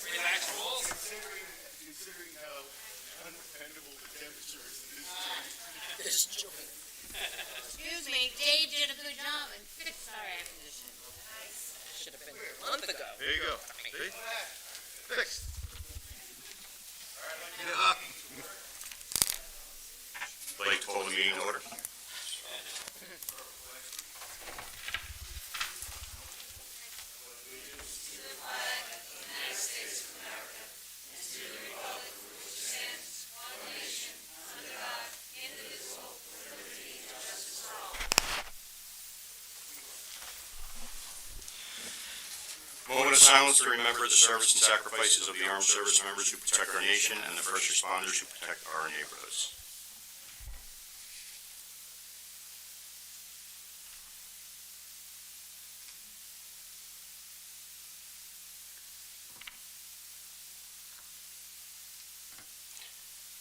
Relax, rules. Considering how undependable the temperature is in This this joint. Excuse me, Dave did a good job and fixed our air conditioning. Should have been here a month ago. There you go. See? Fixed. Like to call the meeting to order. Moment of silence to remember the service and sacrifices of the armed service members who protect our nation and the first responders who protect our neighborhoods.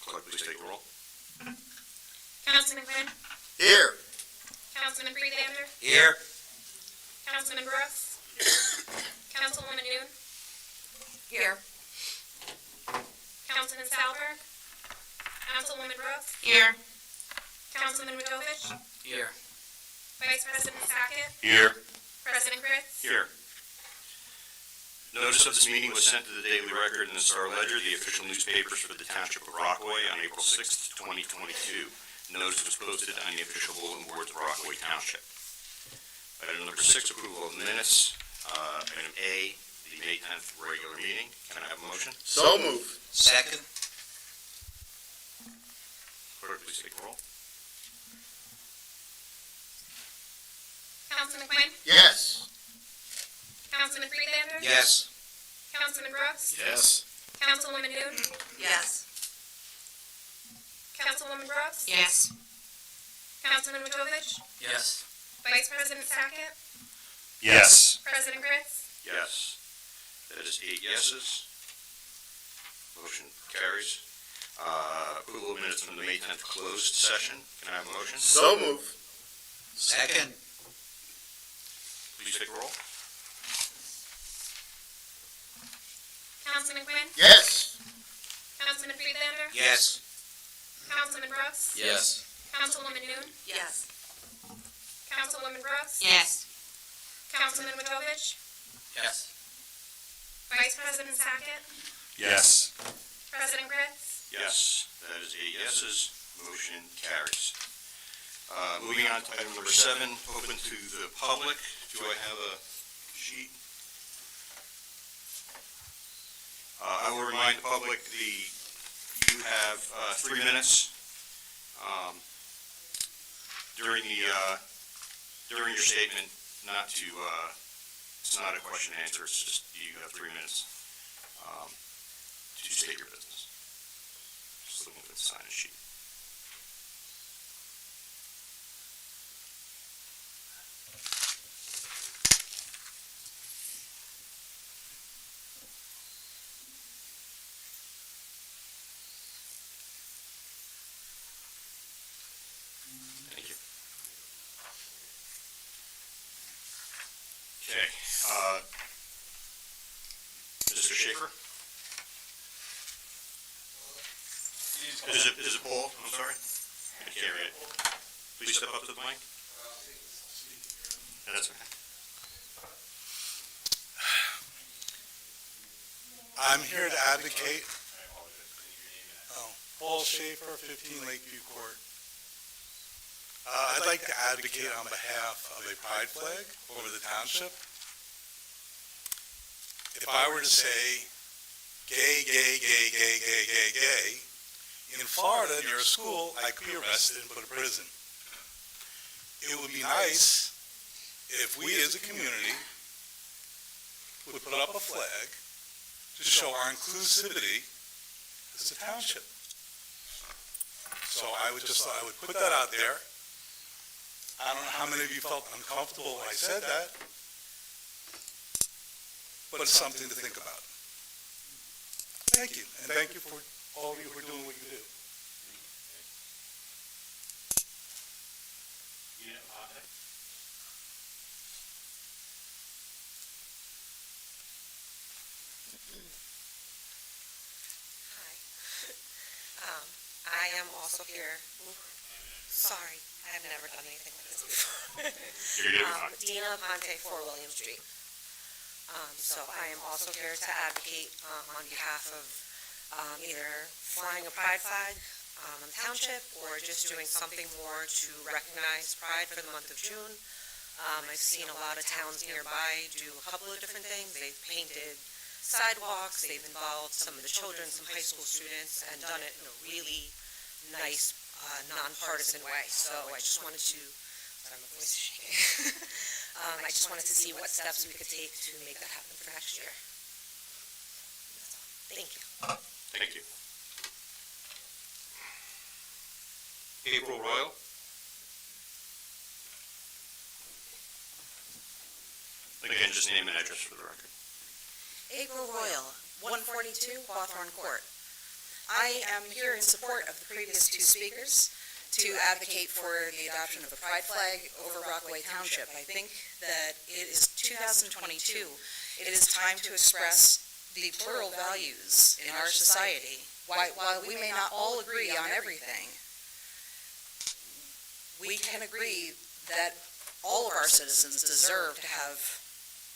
Clerk, please take the roll. Councilman Quinn, Here. Councilman Freelander, Here. Councilman Brooks, Councilwoman Noon, Here. Councilman Salberg, Councilwoman Brooks, Here. Councilman Wojtovich, Here. Vice President Sackett, Here. President Kritz. Here. Notice of this meeting was sent to the Daily Record and the Star Ledger, the official newspapers for the Township of Rockaway, on April 6th, 2022. Notice was posted on the official bulletin boards of Rockaway Township. Item number 6, approval of minutes. Item A, the May 10th regular meeting. Can I have a motion? So moved. Second. Clerk, please take the roll. Councilman Quinn, Yes. Councilman Freelander, Yes. Councilman Brooks, Yes. Councilwoman Noon, Yes. Councilwoman Brooks, Yes. Councilman Wojtovich, Yes. Vice President Sackett, Yes. President Kritz. Yes. That is 8 yeses. Motion carries. Approval of minutes from the May 10th closed session. Can I have a motion? So moved. Second. Please take a roll. Councilman Quinn, Yes. Councilman Freelander, Yes. Councilman Brooks, Yes. Councilwoman Noon, Yes. Councilwoman Brooks, Yes. Councilman Wojtovich, Yes. Vice President Sackett, Yes. President Kritz. Yes. That is 8 yeses. Motion carries. Moving on to item number 7, open to the public. Do I have a sheet? I will remind the public you have 3 minutes during your statement, not to it's not a question and answer. It's just you have 3 minutes to state your business. Just looking at the sign-in sheet. Thank you. Okay. Mr. Schaefer? Is it Paul? I'm sorry. I can't read it. Please step up to the mic. That's okay. I'm here to advocate. Paul Schaefer, 15 Lakeview Court. I'd like to advocate on behalf of a pride flag over the township. If I were to say gay, gay, gay, gay, gay, gay, gay, in Florida near a school, I could be arrested and put in prison. It would be nice if we as a community would put up a flag to show our inclusivity as a township. So I would put that out there. I don't know how many of you felt uncomfortable when I said that, but it's something to think about. Thank you, and thank you for all of you for doing what you do. am also here. Sorry, I have never done anything like this before. You're good. Dina Ponte, 4 William Street. So I am also here to advocate on behalf of either flying a pride flag in the township or just doing something more to recognize pride for the month of June. I've seen a lot of towns nearby do a couple of different things. They've painted sidewalks, they've involved some of the children, some high school students, and done it in a really nice, nonpartisan way. So I just wanted to, sorry, my voice is shaking. I just wanted to see what steps we could take to make that happen for next year. Thank you. Thank you. April Royal? Again, just name and address for the record. April Royal, 142 Hawthorne Court. I am here in support of the previous two speakers to advocate for the adoption of a pride flag over Rockaway Township. I think that it is 2022. It is time to express the plural values in our society. While we may not all agree on everything, we can agree that all of our citizens deserve to have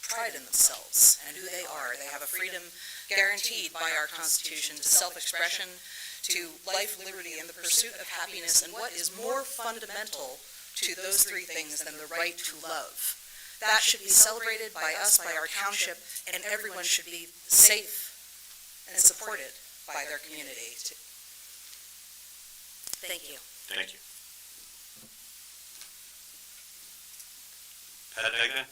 pride in themselves and who they are. They have a freedom guaranteed by our Constitution to self-expression, to life, liberty, and the pursuit of happiness, and what is more fundamental to those three things than the right to love. That should be celebrated by us, by our township, and everyone should be safe and supported by their community. Thank you. Thank you. Pat Degnan?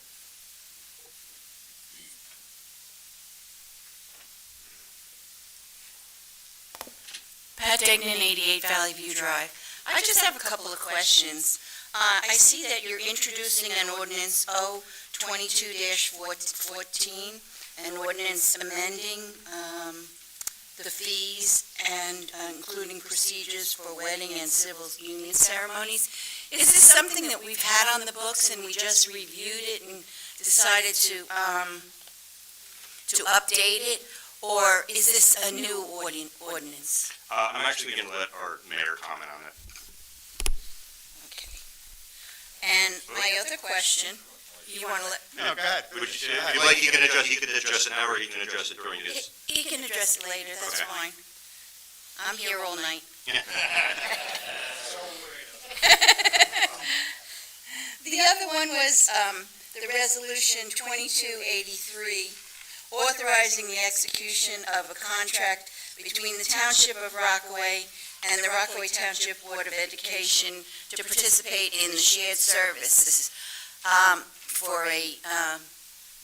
Pat Degnan, 88 Valley View Drive. I just have a couple of questions. I see that you're introducing an ordinance O-22-14, an ordinance amending the fees and including procedures for wedding and civil union ceremonies. Is this something that we've had on the books and we just reviewed it and decided to update it? Or is this a new ordinance? I'm actually going to let our mayor comment on that. Okay. And my other question, you want to let... No, go ahead. Would you, if you'd like, he can address it now, or he can address it during his... He can address it later, that's Okay. fine. I'm here all night. The other one was the resolution 2283, authorizing the execution of a contract between the Township of Rockaway and the Rockaway Township Board of Education to participate in the shared services for a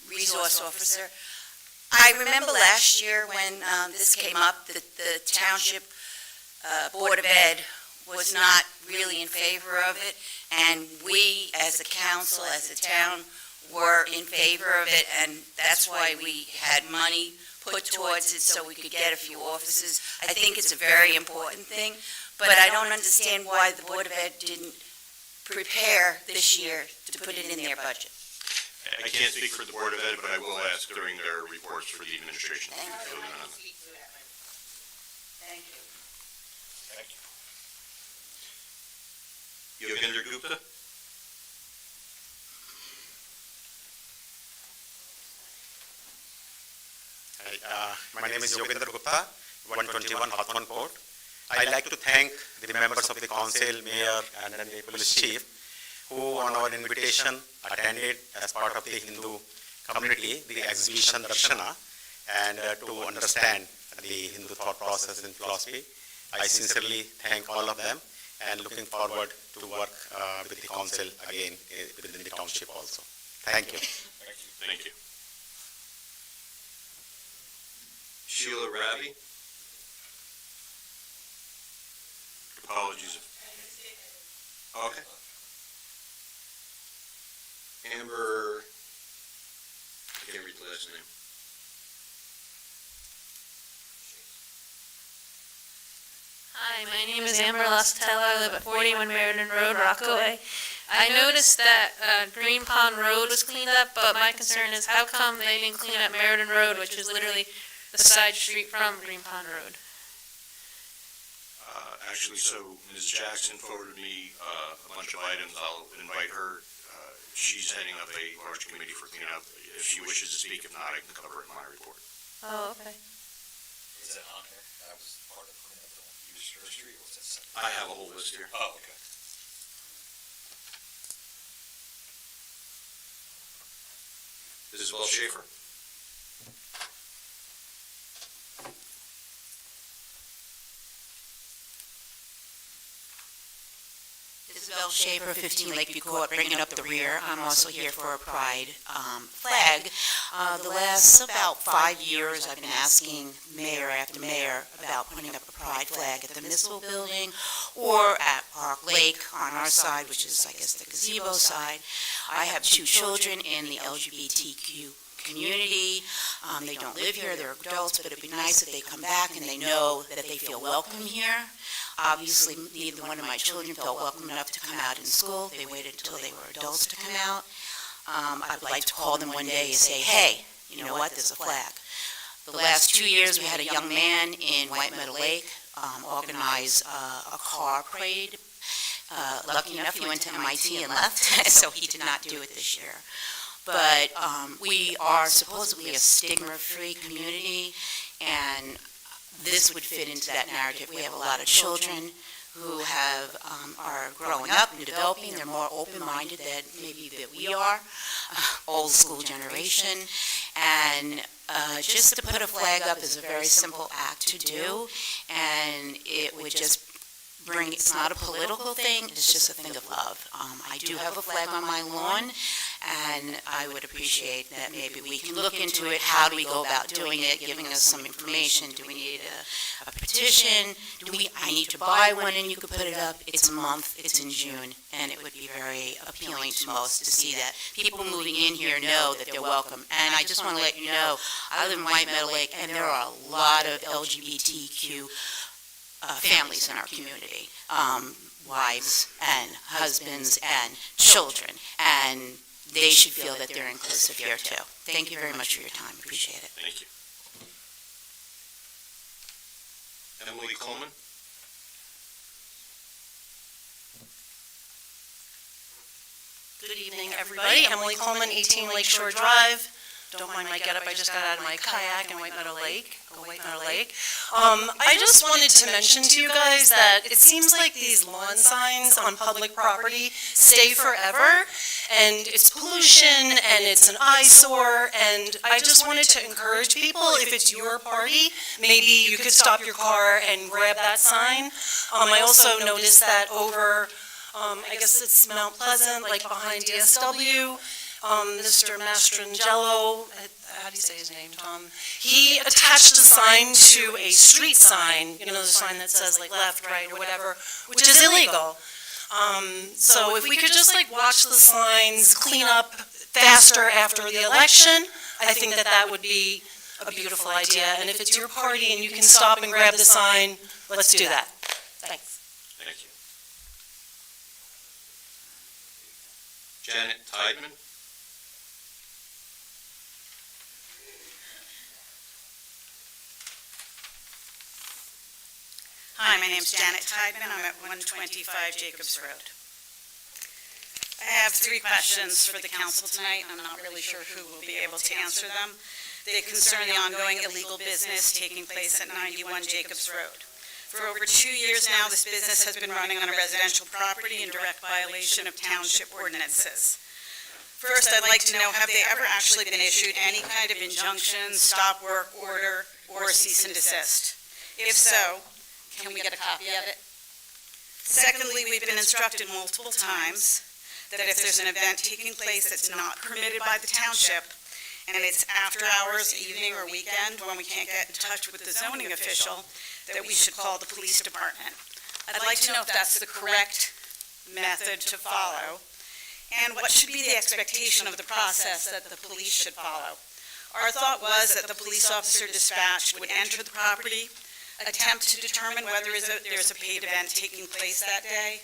resource officer. I remember last year when this came up, that the Township Board of Ed was not really in favor of it, and we, as a council, as a town, were in favor of it, and that's why we had money put towards it so we could get a few officers. I think it's a very important thing, but I don't understand why the Board of Ed didn't prepare this year to put it in their budget. I can't speak for the Board of Ed, but I will ask during their reports for the administration. Thank you. Thank you. Yogendra Gupta? My name is Yogendra Gupta, 121 Hawthorne Court. I'd like to thank the members of the council, mayor, and then the police chief, who on our invitation attended as part of the Hindu community, the exhibition Darshana, and to understand the Hindu thought process and philosophy. I sincerely thank all of them and looking forward to work with the council again within the township also. Thank you. Thank you. Sheila Ravi? Apologies. Okay. Amber, I can't read the last name. Hi, my name is Amber Lostella. I live at 41 Meriden Road, Rockaway. I noticed that Green Pond Road was cleaned up, but my concern is how come they didn't clean up Meriden Road, which is literally the side street from Green Pond Road? Actually, so Ms. Jackson forwarded me a bunch of items. I'll invite her. She's heading up a large committee for cleanup. If she wishes to speak, if not, I can cover it in my report. Oh, okay. Is that on there? That was part of cleanup on User Street, or was that separate? I have a whole list here. Oh, okay. Isabel Schaefer. Isabel Schaefer, 15 Lakeview Court, bringing up the rear. I'm also here for a pride flag. The last about 5 years, I've been asking mayor after mayor about putting up a pride flag at the municipal building or at Park Lake on our side, which is, I guess, the gazebo side. I have 2 children in the LGBTQ community. They don't live here, they're adults, but it'd be nice if they come back and they know that they feel welcome here. Obviously, neither one of my children felt welcome enough to come out in school. They waited until they were adults to come out. I'd like to call them one day and say, hey, you know what, there's a flag. The last 2 years, we had a young man in White Meadow Lake organize a car parade. Lucky enough, he went to MIT and left, so he did not do it this year. But we are supposedly a stigma-free community, and this would fit into that narrative. We have a lot of children who are growing up and developing. They're more open-minded than maybe that we are, old school generation. And just to put a flag up is a very simple act to do, and it would just bring, it's not a political thing, it's just a thing of love. I do have a flag on my lawn, and I would appreciate that maybe we can look into it. How do we go about doing it, giving us some information? Do we need a petition? I need to buy one and you could put it up? It's a month, it's in June, and it would be very appealing to most to see that people moving in here know that they're welcome. And I just want to let you know, I live in White Meadow Lake, and there are a lot of LGBTQ families in our community, wives and husbands and children, and they should feel that they're inclusive here too. Thank you very much for your time. Appreciate it. Thank you. Emily Coleman. Good evening, everybody. Emily Coleman, 18 Lakeshore Drive. Don't mind my getup, I just got out of my kayak in White Meadow Lake. I just wanted to mention to you guys that it seems like these lawn signs on public property stay forever, and it's pollution, and it's an eyesore, and I just wanted to encourage people, if it's your party, maybe you could stop your car and grab that sign. I also noticed that over, I guess it's Mount Pleasant, like behind DSW, Mr. Mastrangelo, how do you say his name, Tom? He attached a sign to a street sign, you know, the sign that says like left, right, or whatever, which is illegal. So if we could just like watch the signs, clean up faster after the election, I think that that would be a beautiful idea. And if it's your party and you can stop and grab the sign, let's do that. Thanks. Thank you. Janet Tideman. Hi, my name's Janet Tideman. I'm at 125 Jacobs Road. I have 3 questions for the council tonight. I'm not really sure who will be able to answer them. They concern the ongoing illegal business taking place at 91 Jacobs Road. For over 2 years now, this business has been running on a residential property in direct violation of township ordinances. First, I'd like to know, have they ever actually been issued any kind of injunction, stop work order, or cease and desist? If so, can we get a copy of it? Secondly, we've been instructed multiple times that if there's an event taking place that's not permitted by the township, and it's after hours, evening, or weekend, when we can't get in touch with the zoning official, that we should call the police department. I'd like to know if that's the correct method to follow, and what should be the expectation of the process that the police should follow. Our thought was that the police officer dispatched would enter the property, attempt to determine whether there's a paid event taking place that day.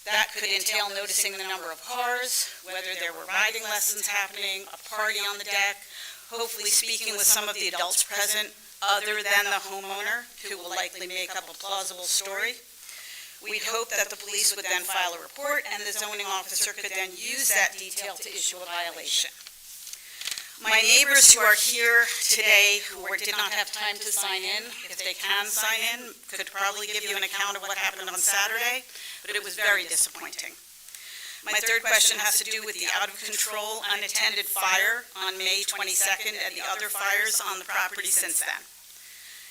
That could entail noticing the number of cars, whether there were riding lessons happening, a party on the deck, hopefully speaking with some of the adults present other than the homeowner, who will likely make up a plausible story. We'd hope that the police would then file a report, and the zoning officer could then use that detail to issue a violation. My neighbors who are here today, who did not have time to sign in, if they can sign in, could probably give you an account of what happened on Saturday, but it was very disappointing. My third question has to do with the out-of-control unattended fire on May 22nd and the other fires on the property since then.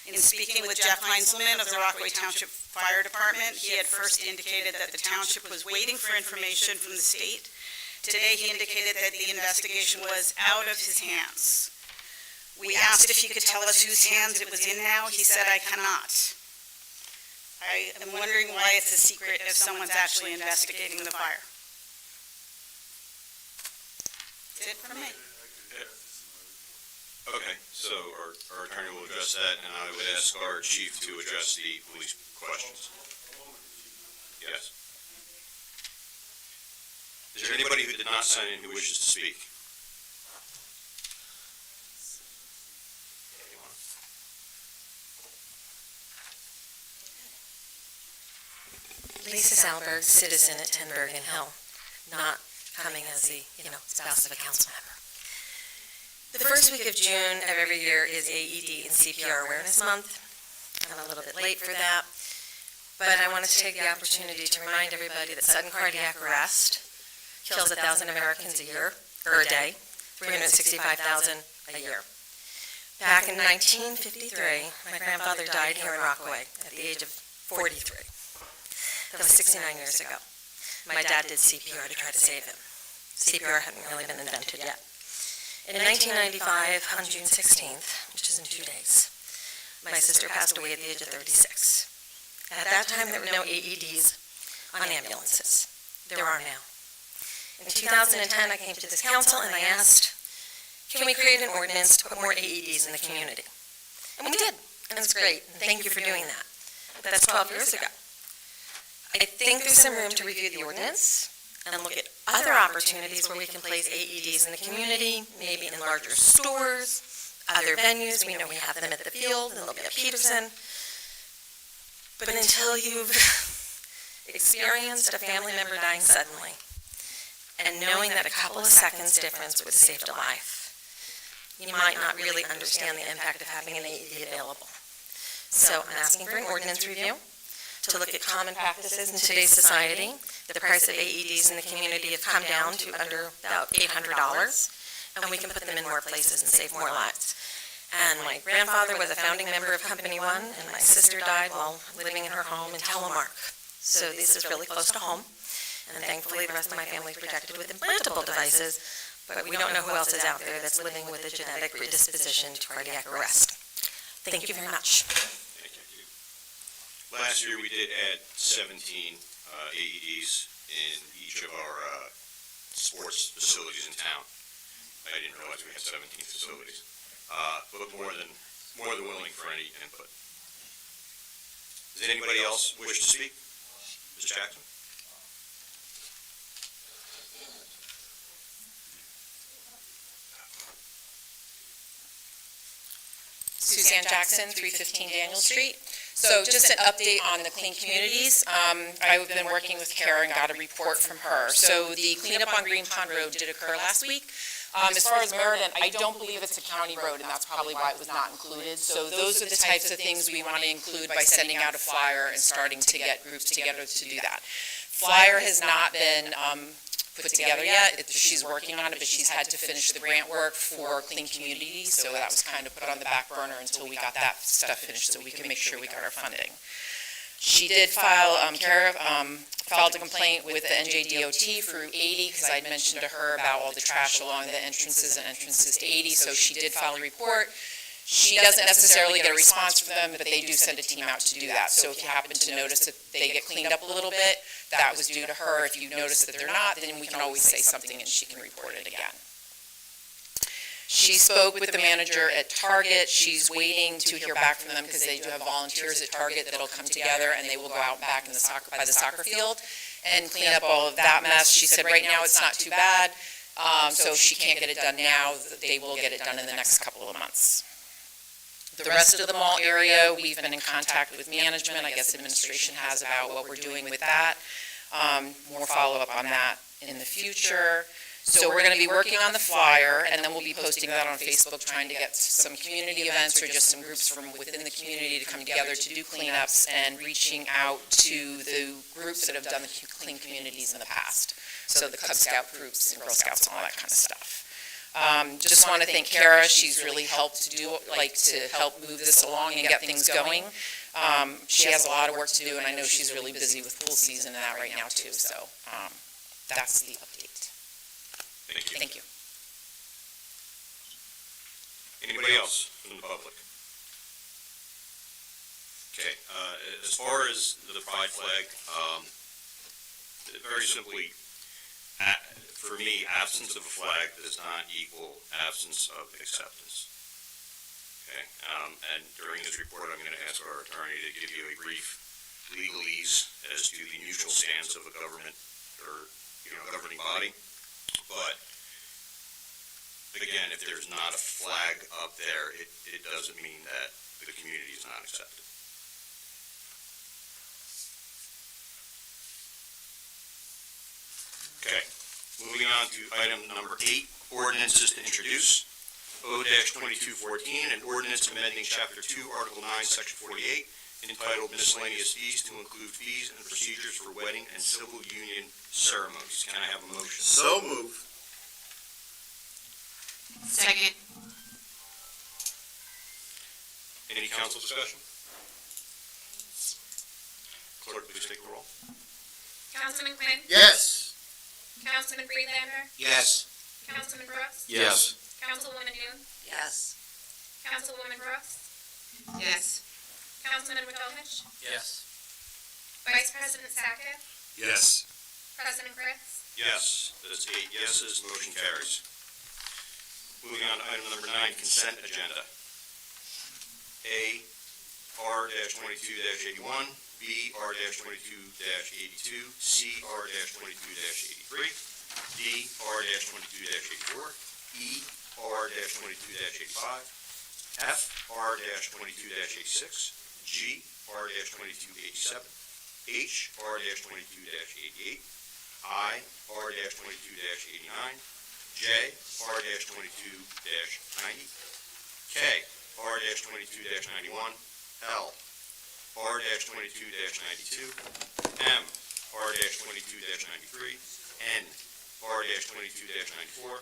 In speaking with Jeff Heinzelman of the Rockaway Township Fire Department, he had first indicated that the township was waiting for information from the state. Today, he indicated that the investigation was out of his hands. We asked if he could tell us whose hands it was in now. He said, "I cannot." I am wondering why it's a secret if someone's actually investigating the fire. That's it from me. Okay, so our attorney will address that, and I would ask our chief to address the police questions. Yes. Is there anybody who did not sign in who wishes to speak? Lisa Salberg, citizen at 10 Bergen Hill, not coming as the, spouse of a council member. The first week of June of every year is AED and CPR Awareness Month. I'm a little bit late for that, but I wanted to take the opportunity to remind everybody that sudden cardiac arrest kills 1,000 Americans a year, or a day, 365,000 a year. Back in 1953, my grandfather died here in Rockaway at the age of 43. That was 69 years ago. My dad did CPR to try to save him. CPR hadn't really been invented yet. In 1995, on June 16th, which is in 2 days, my sister passed away at the age of 36. At that time, there were no AEDs on ambulances. There are now. In 2010, I came to this council and I asked, can we create an ordinance to put more AEDs in the community? And we did, and it's great, and thank you for doing that. But that's 12 years ago. I think there's some room to review the ordinance and look at other opportunities where we can place AEDs in the community, maybe in larger stores, other venues. We know we have them at the field, and they'll be at Peterson. But until you've experienced a family member dying suddenly, and knowing that a couple of seconds difference would have saved a life, you might not really understand the impact of having an AED available. So I'm asking for an ordinance review to look at common practices in today's society. The price of AEDs in the community have come down to under about $800, and we can put them in more places and save more lives. And my grandfather was a founding member of Company One, and my sister died while living in her home in Telemark. So this is really close to home, and thankfully the rest of my family is protected with implantable devices, but we don't know who else is out there that's living with a genetic predisposition to cardiac arrest. Thank you very much. Last year, we did add 17 AEDs in each of our sports facilities in town. I didn't realize we had 17 facilities, but more than willing for any input. Does anybody else wish to speak? Ms. Jackson? Suzanne Jackson, 315 Daniel Street. So just an update on the clean communities. I've been working with Kara and got a report from her. So the cleanup on Green Pond Road did occur last week. As far as Meriden, I don't believe it's a county road, and that's probably why it was not included. So those are the types of things we want to include by sending out a flyer and starting to get groups together to do that. Flyer has not been put together yet. She's working on it, but she's had to finish the grant work for Clean Communities, so that was kind of put on the back burner until we got that stuff finished so we can make sure we got our funding. She did file, Kara filed a complaint with the NJDOT for Route 80, because I'd mentioned to her about all the trash along the entrances to 80, so she did file a report. She doesn't necessarily get a response from them, but they do send a team out to do that. So if you happen to notice that they get cleaned up a little bit, that was due to her. If you notice that they're not, then we can always say something and she can report it again. She spoke with the manager at Target. She's waiting to hear back from them because they do have volunteers at Target that'll come together and they will go out back in by the soccer field and clean up all of that mess. She said right now it's not too bad, so if she can't get it done now, they will get it done in the next couple of months. The rest of the mall area, we've been in contact with management, I guess administration has, about what we're doing with that. More follow-up on that in the future. So we're going to be working on the flyer, and then we'll be posting that on Facebook, trying to get some community events or just some groups from within the community to come together to do cleanups, and reaching out to the groups that have done the clean communities in the past. So the Cub Scout groups and Girl Scouts and all that kind of stuff. Just want to thank Kara. She's really helped to help move this along and get things going. She has a lot of work to do, and I know she's really busy with pool season and that right now too. So that's the update. Thank you. Anybody else from the public? Okay, as far as the pride flag, very simply, for me, absence of a flag does not equal absence of acceptance. Okay, and during his report, I'm going to ask our attorney to give you a brief legalese as to the mutual stance of a government or, governing body. But again, if there's not a flag up there, it doesn't mean that the community is not accepted. Okay, moving on to item number 8, ordinances to introduce. O-2214, an ordinance amending Chapter 2, Article 9, Section 48, entitled Miscellaneous Fees to include fees and procedures for wedding and civil union ceremonies. Can I have a motion? So moved. Second. Any council discussion? Clerk, please take the roll. Councilman Quinn? Yes. Councilman Friedlander? Yes. Councilman Brooks? Yes. Councilwoman Noon? Yes. Councilwoman Brooks? Yes. Councilman Wadovich? Yes. Vice President Sackett? Yes. President Fritz? Yes, that's 8 yeses, motion carries. Moving on to item number 9, consent agenda. A, R-22-81, B, R-22-82, C, R-22-83, D, R-22-84, E, R-22-85, F, R-22-86, G, R-22-87, H, R-22-88, I, R-22-89, J, R-22-90, K, R-22-91, L, R-22-92, M, R-22-93, N, R-22-94,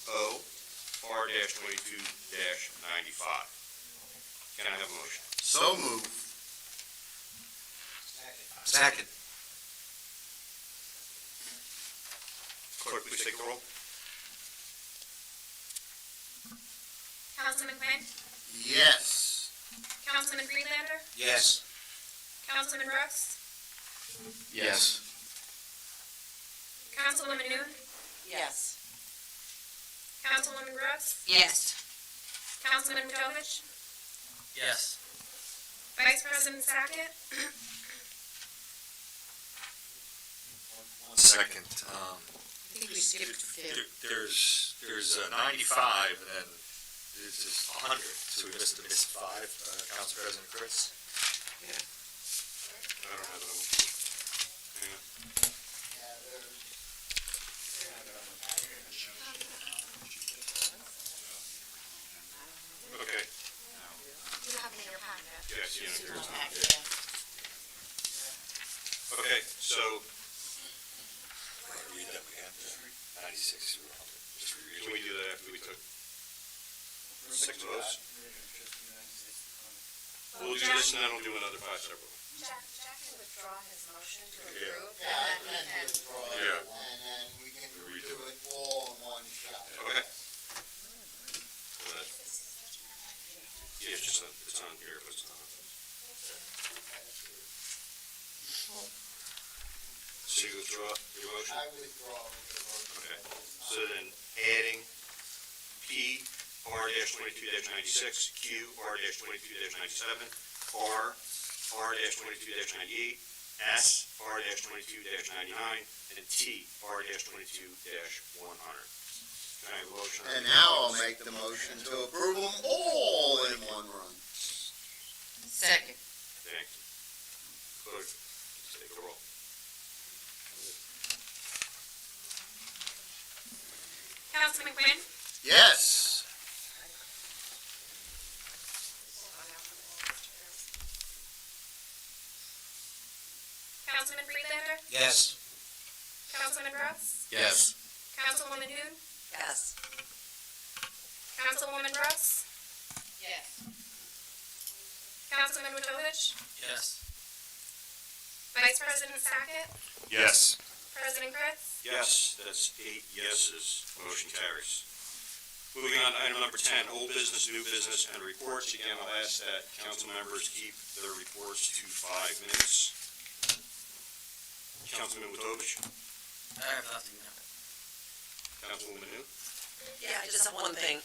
O, R-22-95. Can I have a motion? So moved. Second. Clerk, please take the roll. Councilman Quinn? Yes. Councilman Friedlander? Yes. Councilman Brooks? Yes. Councilwoman Noon? Yes. Councilwoman Brooks? Yes. Councilman Wadovich? Yes. Vice President Sackett? One second. I think we skipped 2. There's 95, and then this is 100, so we missed 5, Council President Fritz. I don't have it on. Yeah. Okay. You have it in your packet. Yes, there is not. Okay, so, Read that we have 96 through 100. Just reread can we do that after we took 6 votes? We'll do this and then we'll do another 5 separate. Jack can withdraw his motion to Yeah. approve, and then we can. Yeah. And then we can Redo do it all in one shot. Okay. Yeah, it's on here, but it's not. So you withdraw your motion? I withdraw the motion. Okay. So then adding P, R-22-96, Q, R-22-97, R, R-22-98, S, R-22-99, and T, R-22-100. Can I have a motion? And now I'll make the motion to approve them all in one run. Second. Thank you. Clerk, please take the roll. Councilman Quinn? Yes. Councilman Freelander? Yes. Councilman Ross? Yes. Councilwoman Hoon? Yes. Councilwoman Ross? Yes. Councilman Wojtovich? Yes. Vice President Sackett? Yes. President Kretz? Yes, that's 8 yeses. Motion carries. Moving on to item number 10, old business, new business, and reports. Again, I'll ask that council members keep their reports to 5 minutes. Councilman Wojtovich? I have nothing. Councilwoman New? Yeah, I just have one thing.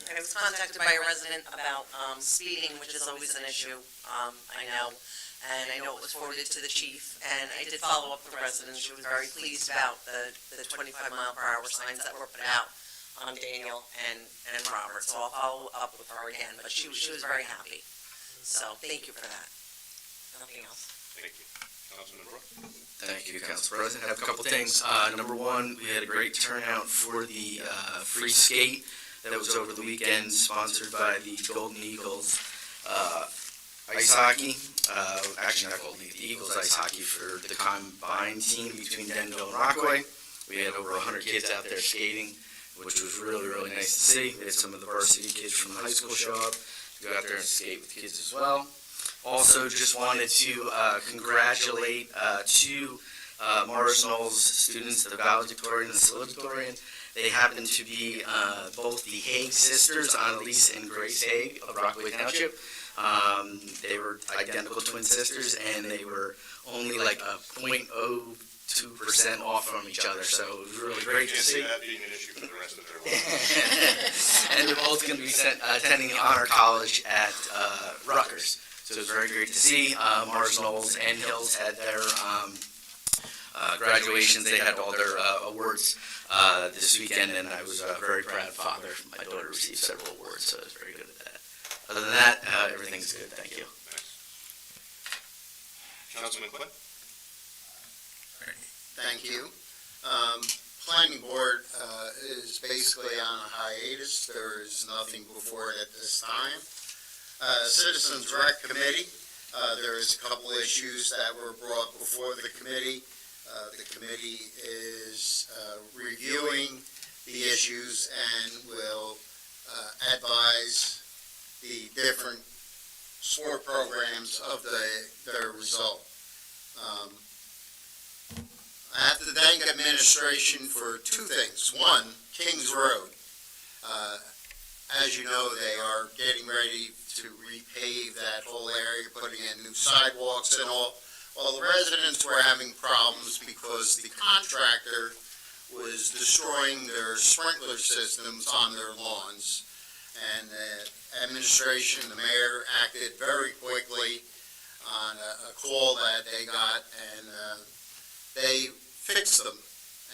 I was contacted by a resident about speeding, which is always an issue, I know. And I know it was forwarded to the chief, and I did follow up with the resident. She was very pleased about the 25-mile-per-hour signs that were put out on Daniel and Robert. So I'll follow up with her again, but she was very happy. So thank you for that. Nothing else. Thank you. Councilman Brooke? Thank you, Council President. I have a couple things. Number one, we had a great turnout for the free skate that was over the weekend, sponsored by the Golden Eagles ice hockey. Actually, not Golden Eagles, the Eagles ice hockey for the combined team between Denville and Rockaway. We had over 100 kids out there skating, which was really, really nice to see. We had some of the varsity kids from the high school show up, go out there and skate with kids as well. Also, just wanted to congratulate two Morris Knowles students, the valedictorian and the salutatorian. They happen to be both the Haig sisters, Annalise and Grace Haig of Rockaway Township. They were identical twin sisters, and they were only like a 0.02% off from each other, so it was really great to see. That being an issue for the rest of their lives. And they're both going to be attending Honor College at Rutgers. So it was very great to see. Morris Knowles and Hills had their graduations. They had all their awards this weekend, and I was a very proud father. My daughter received several awards, so I was very good at that. Other than that, everything's good. Thank you. Councilman Quinn? Thank you. Planning board is basically on a hiatus. There is nothing before it at this time. Citizens Rec Committee, there is a couple issues that were brought before the committee. The committee is reviewing the issues and will advise the different sport programs of their result. I have to thank administration for two things. One, Kings Road. As you know, they are getting ready to repave that whole area, putting in new sidewalks and all. Well, the residents were having problems because the contractor was destroying their sprinkler systems on their lawns. And the administration, the mayor, acted very quickly on a call that they got, and they fixed them.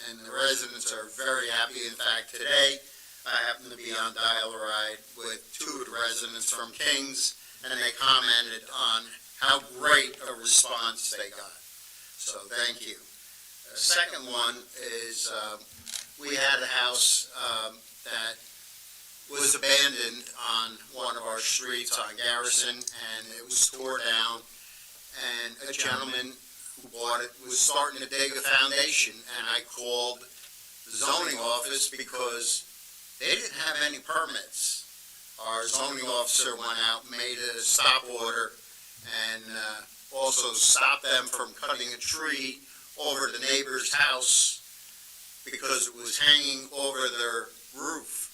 And the residents are very happy. In fact, today, I happened to be on dial-a-ride with two of the residents from Kings, and they commented on how great a response they got. So thank you. The second one is we had a house that was abandoned on one of our streets on Garrison, and it was tore down, and a gentleman who bought it was starting to dig a foundation, and I called the zoning office because they didn't have any permits. Our zoning officer went out, made a stop order, and also stopped them from cutting a tree over the neighbor's house because it was hanging over their roof.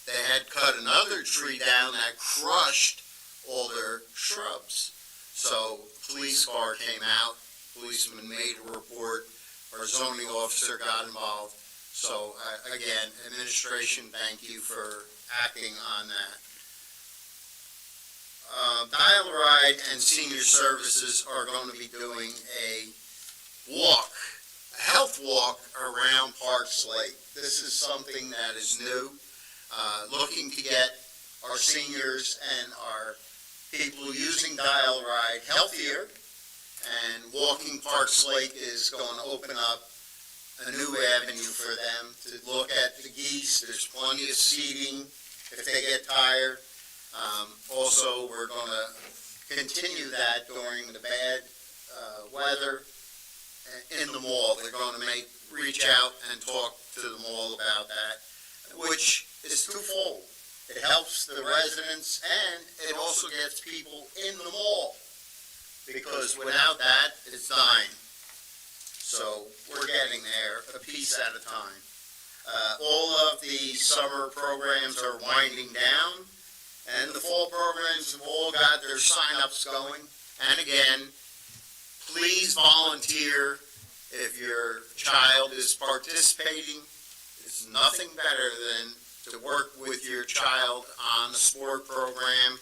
They had cut another tree down that crushed all their shrubs. So police car came out, policeman made a report, our zoning officer got involved. So again, administration, thank you for acting on that. Dial-a-Ride and Senior Services are going to be doing a walk health walk around Parks Lake. This is something that is new, looking to get our seniors and our people using Dial Ride healthier, and walking Parks Lake is going to open up a new avenue for them to look at the geese. There's plenty of seating if they get tired. Also, we're going to continue that during the bad weather in the mall. They're going to reach out and talk to the mall about that, which is twofold. It helps the residents and it also gets people in the mall, because without that, it's dying. So we're getting there a piece at a time. All of the summer programs are winding down, and the fall programs have all got their sign-ups going. And again, please volunteer if your child is participating. It's nothing better than to work with your child on the sport program.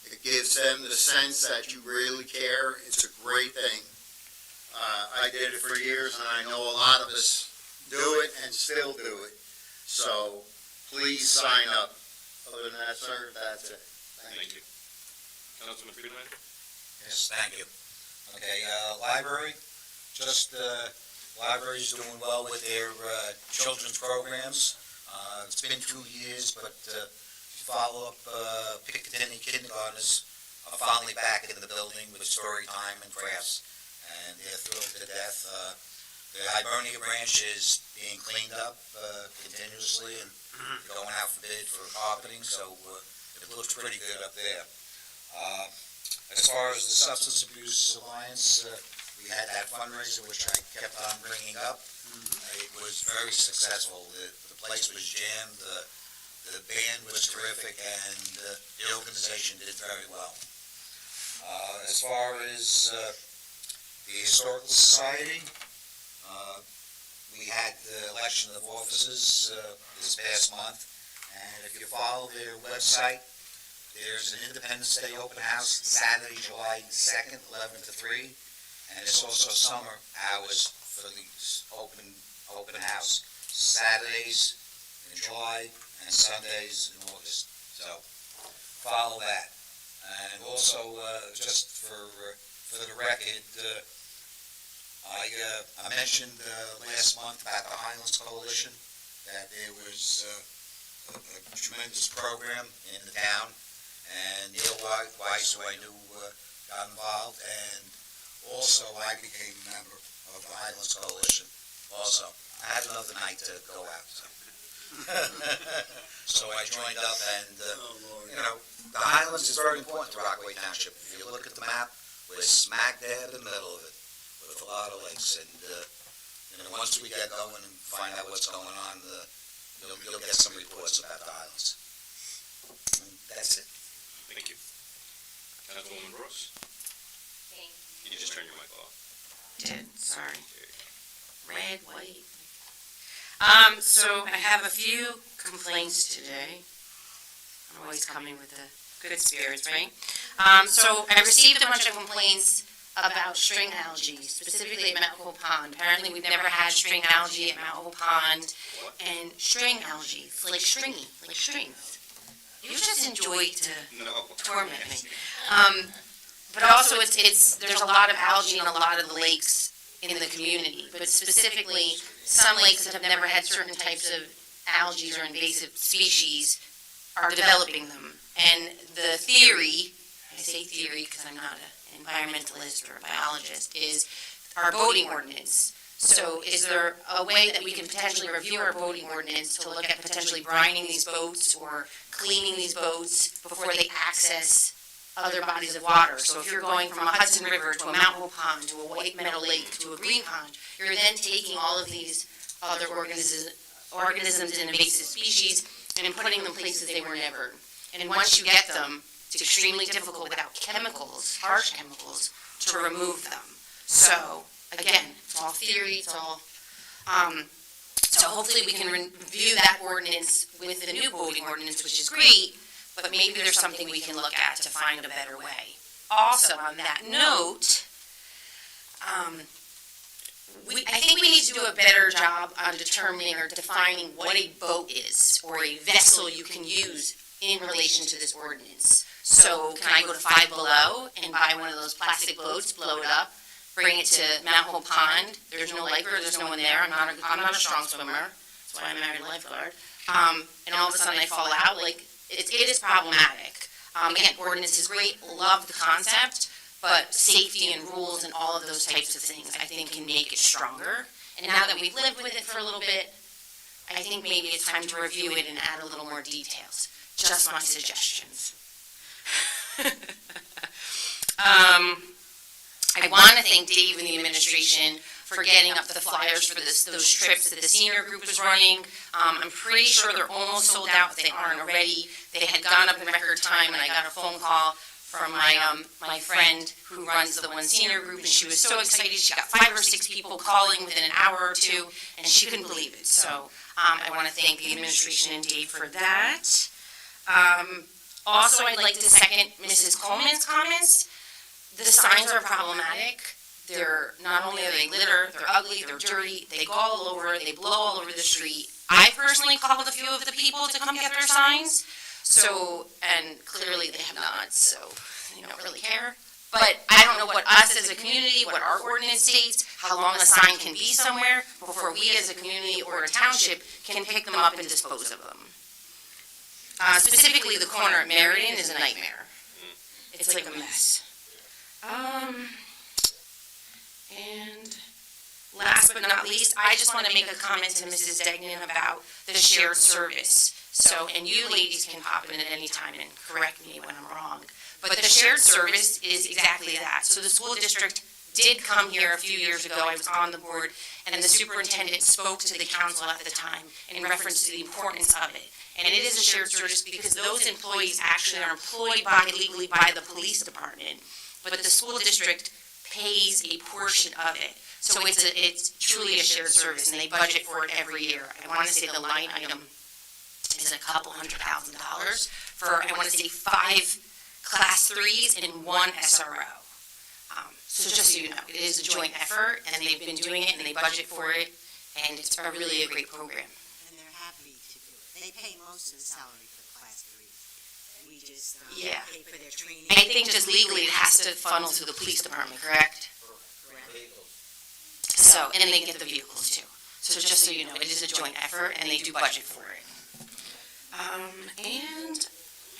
It gives them the sense that you really care. It's a great thing. I did it for years, and I know a lot of us do it and still do it. So please sign up. Other than that, sir, that's it. Thank you. Councilman Friedman? Yes, thank you. Okay, library, library's doing well with their children's programs. It's been 2 years, but follow up, Piccadilly kindergartners are finally back in the building with story time and crafts, and they're thrilled to death. The Hibernia branch is being cleaned up continuously and going out for bid for carpeting, so it looks pretty good up there. As far as the Substance Abuse Alliance, we had that fundraiser, which I kept on bringing up. It was very successful. The place was jammed, the band was terrific, and the organization did very well. As far as the Historical Society, we had the election of officers this past month, and if you follow their website, there's an Independence Day open house Saturday, July 2nd, 11 to 3, and there's also summer hours for the open house, Saturdays in July and Sundays in August. So follow that. And also, just for the record, I mentioned last month about the Highlands Coalition, that there was a tremendous program in the town, and Neil Weiss, who I knew, got involved, and also I became a member of the Highlands Coalition also. I had another night to go out, so I joined up, and the Highlands is very important to Rockaway Township. If you look at the map, we're smack dab in the middle of it, with a lot of lakes, and once we get going and find out what's going on, you'll get some reports about the Highlands. And that's it. Thank you. Councilwoman Ross? Thank You just turn your mic off. Did, sorry. Red, white. So I have a few complaints today. I'm always coming with the good spirits, right? So I received a bunch of complaints about string algae, specifically at Mount Hope Pond. Apparently, we've never had string algae at Mount Hope Pond. And string algae, it's like stringy, like strings. You just enjoy to torment me. But also, there's a lot of algae in a lot of the lakes in the community. But specifically, some lakes that have never had certain types of algae or invasive species are developing them. And the theory, I say theory because I'm not an environmentalist or a biologist, is our boating ordinance. So is there a way that we can potentially review our boating ordinance to look at potentially brining these boats or cleaning these boats before they access other bodies of water? So if you're going from a Hudson River to a Mount Hope Pond to a White Meadow Lake to a Green Pond, you're then taking all of these other organisms and invasive species and putting them places they were never. And once you get them, it's extremely difficult without chemicals, harsh chemicals, to remove them. So again, it's all theory, it's all, so hopefully we can review that ordinance with the new boating ordinance, which is great, but maybe there's something we can look at to find a better way. Also, on that note, I think we need to do a better job on determining or defining what a boat is, or a vessel you can use in relation to this ordinance. So can I go to Five Below and buy one of those plastic boats, blow it up, bring it to Mount Hope Pond? There's no lifeguard, there's no one there, I'm not a strong swimmer, that's why I married a lifeguard. And all of a sudden I fall out, like, it is problematic. Again, ordinance is great, love the concept, but safety and rules and all of those types of things, I think, can make it stronger. And now that we've lived with it for a little bit, I think maybe it's time to review it and add a little more details. Just my suggestions. I want to thank Dave and the administration for getting up the flyers for those trips that the senior group was running. I'm pretty sure they're almost sold out if they aren't already. They had gone up in record time, and I got a phone call from my friend who runs the one senior group, and she was so excited. She got 5 or 6 people calling within an hour or two, and she couldn't believe it. So I want to thank the administration and Dave for that. Also, I'd like to second Mrs. Coleman's comments. The signs are problematic. They're, not only are they litter, they're ugly, they're dirty, they go all over, they blow all over the street. I personally called a few of the people to come get their signs, so, and clearly they have not, so they don't really care. But I don't know what us as a community, what our ordinance states, how long a sign can be somewhere before we as a community or a township can pick them up and dispose of them. Specifically, the corner at Meriden is a nightmare. It's like a mess. And last but not least, I just want to make a comment to Mrs. Degnan about the shared service. So, and you ladies can hop in at any time and correct me when I'm wrong, but the shared service is exactly that. So the school district did come here a few years ago, I was on the board, and the superintendent spoke to the council at the time in reference to the importance of it. And it is a shared service because those employees actually are employed legally by the police department, but the school district pays a portion of it. So it's truly a shared service, and they budget for it every year. I want to say the line item is a couple $100,000 for, I want to say, 5 Class 3s and 1 SRO. So just so you know, it is a joint effort, and they've been doing it, and they budget for it, and it's really a great program. And they're happy to do it. They pay most of the salary for the Class 3s. We just pay for their training. I think just legally it has to funnel through the police department, correct? So, and they get the vehicles too. So just so you know, it is a joint effort, and they do budget for it. And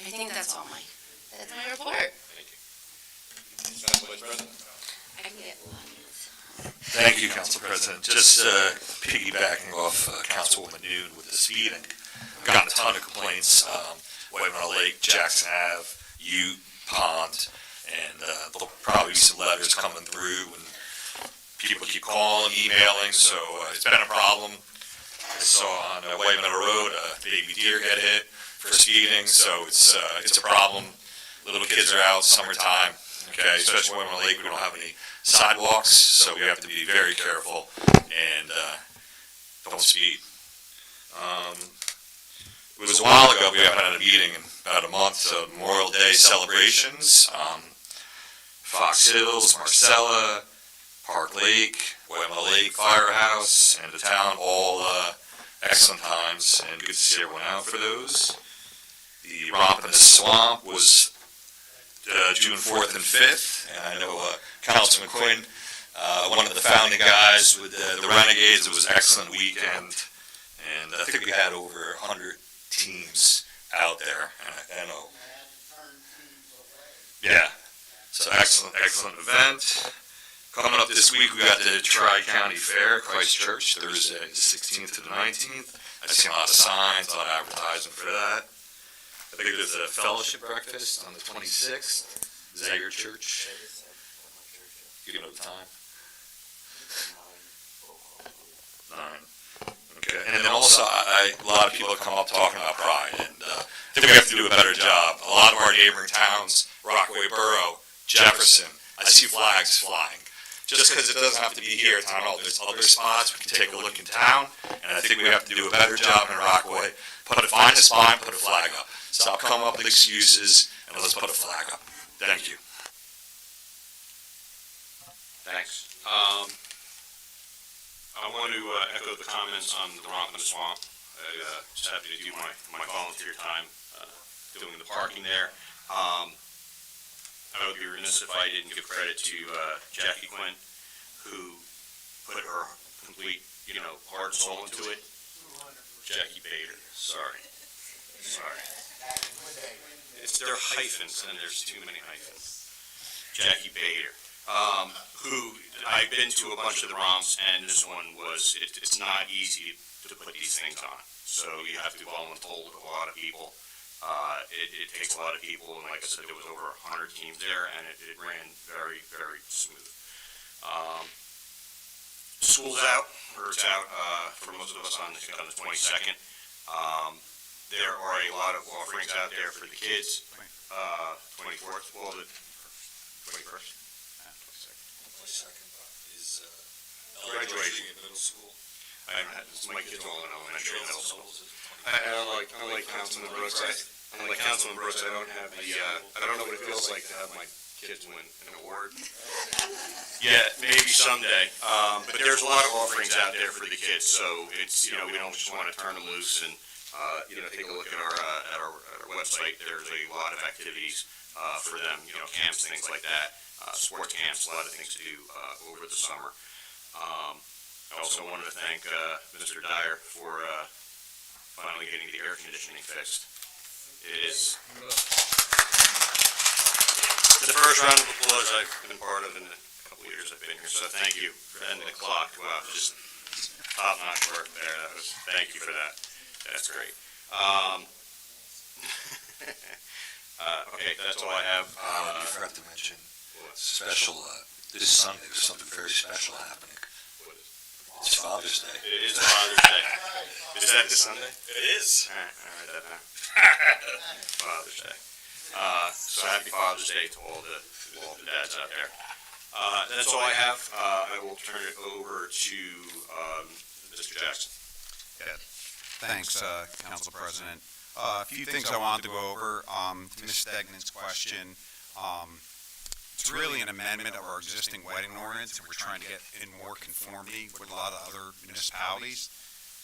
I think that's all that's my report. Council Vice President. I can get lots. Thank you, Council President. Just piggybacking off Councilwoman Noon with the speeding. I've gotten a ton of complaints, Whitewater Lake, Jackson Ave, Ute, Pond, and there'll probably be some letters coming through, and people keep calling, emailing, so it's been a problem. I saw on White Meadow Road, a baby deer get hit for speeding, so it's a problem. Little kids are out, summertime, okay, especially when we're on the lake, we don't have any sidewalks, so we have to be very careful and don't speed. It was a while ago, we haven't had a meeting in about a month, so Memorial Day celebrations, Fox Hills, Marcella, Park Lake, Whitewater Lake Firehouse, and the town, all excellent times, and good to see everyone out for those. The Romp in the Swamp was June 4th and 5th, and I know Councilman Quinn, one of the founding guys with the Renegades. It was an excellent weekend, and I think we had over 100 teams out there, and I know. Yeah, so excellent event. Coming up this week, we got the Tri-County Fair, Christchurch, Thursday, the 16th to the 19th. I've seen a lot of signs, a lot of advertising for that. I think there's a fellowship breakfast on the 26th. Is that your church? You know the time? 9. Okay. And then also, a lot of people come up talking about pride, and I think we have to do a better job. A lot of our neighboring towns, Rockaway Borough, Jefferson, I see flags flying. Just because it doesn't have to be here at Town Hall, there's other spots, we can take a look in town, and I think we have to do a better job in Rockaway. Find a spot and put a flag up. Stop coming up with excuses, and let's put a flag up. Thank you. Thanks. want to echo the comments on the romp in the swamp. I just happy to do my volunteer time doing the parking there. I would be remiss if I didn't give credit to Jackie Quinn, who put her complete, heart and soul into it. Jackie Bader, sorry. They're hyphens, and there's too many hyphens. Jackie Bader, who I've been to a bunch of the romps, and this one was, it's not easy to put these things on. So you have to voluntold a lot of people. It takes a lot of people, and like I said, there was over 100 teams there, and it ran very, very smooth. School's out, or it's out for most of us on the 22nd. There are a lot of offerings out there for the kids. 24th, well, the 21st? 22nd is Graduation. in middle school. I don't have, my kids all in elementary and middle school. Unlike Councilman Brooks, I don't have the, I don't know what it feels like to have my kids win an award. Yeah, maybe someday. But there's a lot of offerings out there for the kids, so it's, we don't just want to turn them loose and, take a look at our website. There's a lot of activities for them, camps, things like that, sports camps, a lot of things to do over the summer. I also wanted to thank Mr. Dyer for finally getting the air conditioning fixed. It is the first round of applause I've been part of in the couple of years I've been here, so thank you for ending the clock. Wow, just top-notch work there. Thank you for that. That's great. Okay, that's all I have. You forgot to mention special, this Sunday, there's something very special happening. It's Father's Day. It is Father's Day. Is that this Sunday? It is. All right, that down. Father's Day. So happy Father's Day to all the dads out there. That's all I have. I will turn it over to Mr. Jackson. Yeah. Thanks, Council President. A few things I wanted to go over. To Ms. Stegnan's question, it's really an amendment of our existing wedding ordinance, and we're trying to get in more conformity with a lot of other municipalities.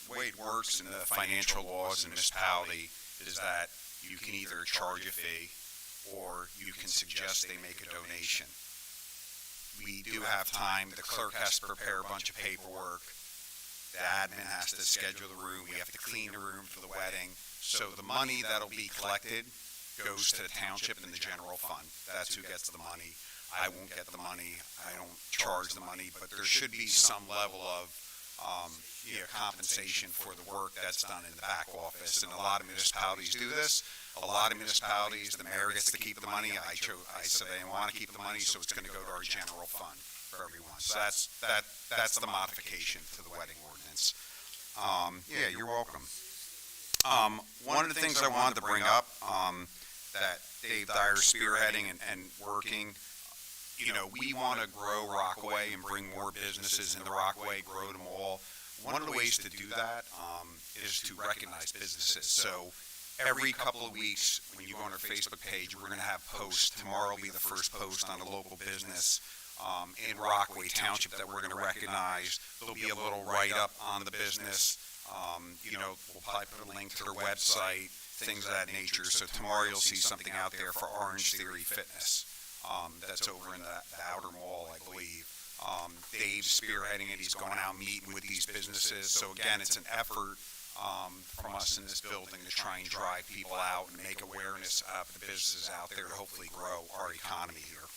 The way it works in the financial laws in a municipality is that you can either charge a fee or you can suggest they make a donation. We do have time. The clerk has to prepare a bunch of paperwork. The admin has to schedule the room. We have to clean the room for the wedding. So the money that'll be collected goes to the township and the general fund. That's who gets the money. I won't get the money. I don't charge the money, but there should be some level of compensation for the work that's done in the back office. And a lot of municipalities do this. A lot of municipalities, the mayor gets to keep the money. I said I want to keep the money, so it's going to go to our general fund for everyone. So that's the modification to the wedding ordinance. Yeah, you're welcome. One of the things I wanted to bring up that Dave Dyer's spearheading and working, we want to grow Rockaway and bring more businesses into Rockaway, grow them all. One of the ways to do that is to recognize businesses. So every couple of weeks, when you go on our Facebook page, we're going to have posts. Tomorrow will be the first post on a local business in Rockaway Township that we're going to recognize. There'll be a little write-up on the business. We'll probably put a link to their website, things of that nature. So tomorrow you'll see something out there for Orange Theory Fitness. That's over in the outer mall, I believe. Dave's spearheading it. He's going out meeting with these businesses. So again, it's an effort from us in this building to try and drive people out and make awareness of the businesses out there to hopefully grow our economy here.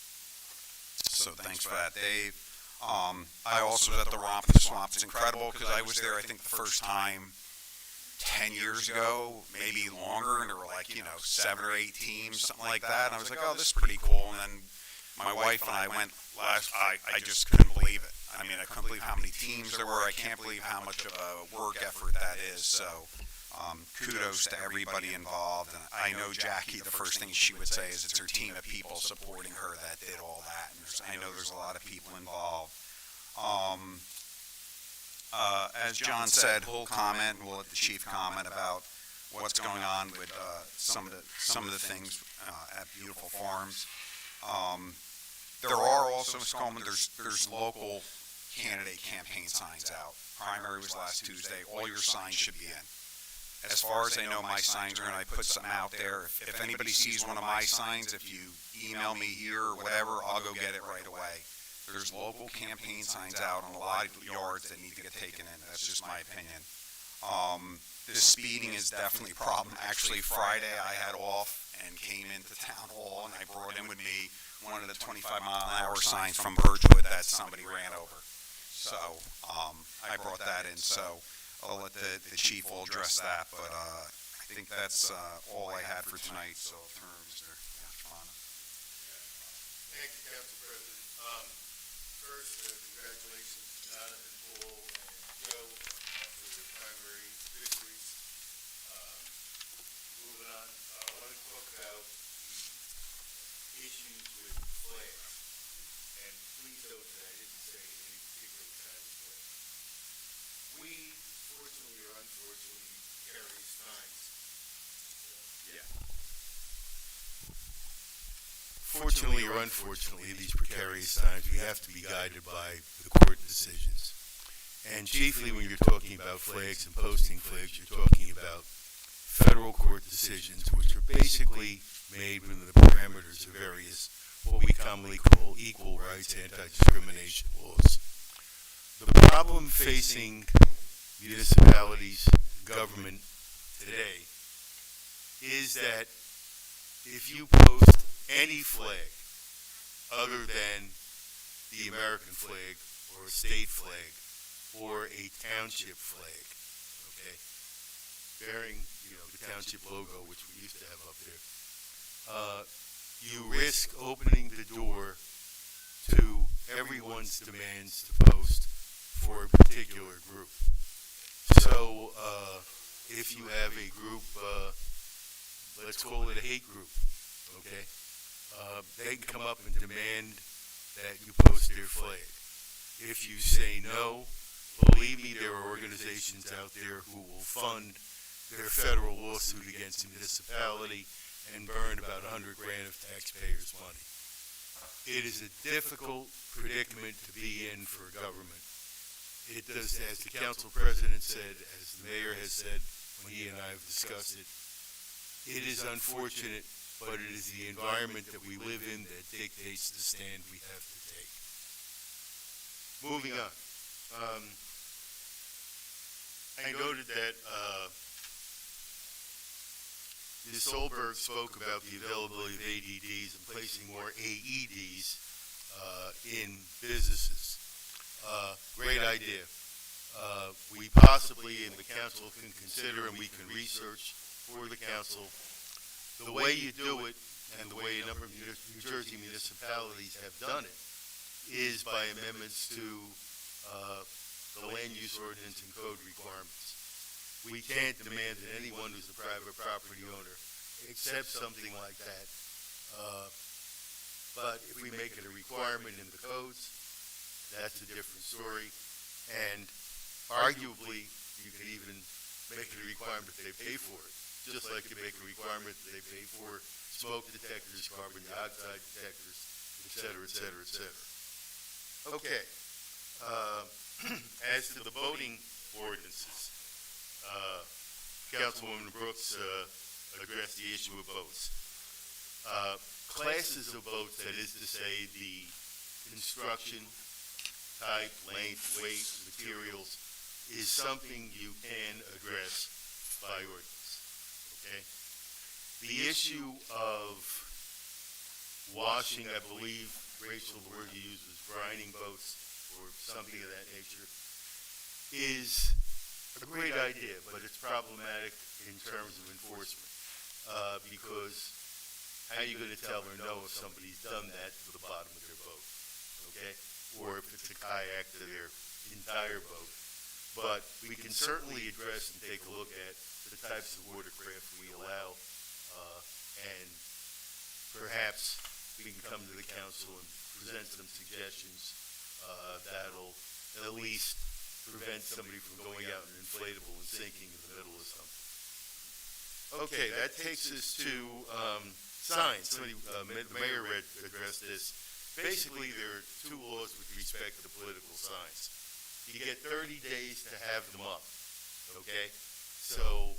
So thanks for that, Dave. I also was at the Romp in the Swamp. It's incredible because I was there, I think, the first time 10 years ago, maybe longer, and there were 7 or 8 teams, something like that. And I was like, oh, this is pretty cool. And then my wife and I went last, I just couldn't believe it. I mean, I couldn't believe how many teams there were. I can't believe how much of a work effort that is. So kudos to everybody involved. And I know Jackie, the first thing she would say is it's her team of people supporting her that did all that. And I know there's a lot of people involved. As John said, we'll comment, we'll let the chief comment about what's going on with some of the things at Beautiful Farms. There are also, there's local candidate campaign signs out. Primary was last Tuesday. All your signs should be in. As far as I know, my signs are in. I put something out there. If anybody sees one of my signs, if you email me here or whatever, I'll go get it right away. There's local campaign signs out on a lot of yards that need to get taken in. That's just my opinion. The speeding is definitely a problem. Actually, Friday I had off and came into town hall, and I brought in with me one of the 25-mile-an-hour signs from Birchwood that somebody ran over. So I brought that in. So I'll let the chief will address that. But I think that's all I had for tonight. So I'll turn to Mr. Yashvana. Thank you, Council President. First, congratulations to Jonathan, Paul, and Joe for their primary victories. Moving on, I want to talk about the issues with flags. And please note that I didn't say any particular kind of flag. We, fortunately or unfortunately, carry signs. Yeah. Fortunately or unfortunately, these precarious times, we have to be guided by the court decisions. And chiefly when you're talking about flags and posting flags, you're talking about federal court decisions, which are basically made within the parameters of various, what we commonly call equal rights anti-discrimination laws. The problem facing municipalities, government today, is that if you post any flag other than the American flag or a state flag or a township flag, okay, bearing, the township logo, which we used to have up there, you risk opening the door to everyone's demands to post for a particular group. So, if you have a group, let's call it a hate group, okay? They can come up and demand that you post their flag. If you say no, believe me, there are organizations out there who will fund their federal lawsuit against a municipality and burn about $100,000 of taxpayers' money. It is a difficult predicament to be in for government. It does, as the council president said, as the mayor has said when he and I have discussed it, it is unfortunate, but it is the environment that we live in that dictates the stand we have to take. Moving on. I noted that Ms. Solberg spoke about the availability of ADDs and placing more AEDs in businesses. Great idea. We possibly, in the council, can consider and we can research for the council the way you do it, and the way a number of New Jersey municipalities have done it, is by amendments to the land use ordinance and code requirements. We can't demand that anyone who's a private property owner accept something like that. But if we make it a requirement in the codes, that's a different story. And arguably, you could even make it a requirement that they pay for it. Just like you make a requirement that they pay for smoke detectors, carbon dioxide detectors, et cetera, et cetera, et cetera. Okay. As to the voting ordinances, Councilwoman Brooks addressed the issue of votes. Classes of votes, that is to say, the construction, type, length, weight, materials, is something you can address by ordinance. Okay. The issue of washing, I believe, Rachel, the word you used was brining boats or something of that nature, is a great idea, but it's problematic in terms of enforcement. Because how are you going to tell or know if somebody's done that to the bottom of their boat? Okay? Or if it's a kayak to their entire boat. But we can certainly address and take a look at the types of watercraft we allow, and perhaps we can come to the council and present some suggestions that'll at least prevent somebody from going out in an inflatable and sinking in the middle of something. Okay, that takes us to signs. Somebody, the mayor addressed this. basically, there are two laws with respect to political signs. You get 30 days to have them up, okay? So,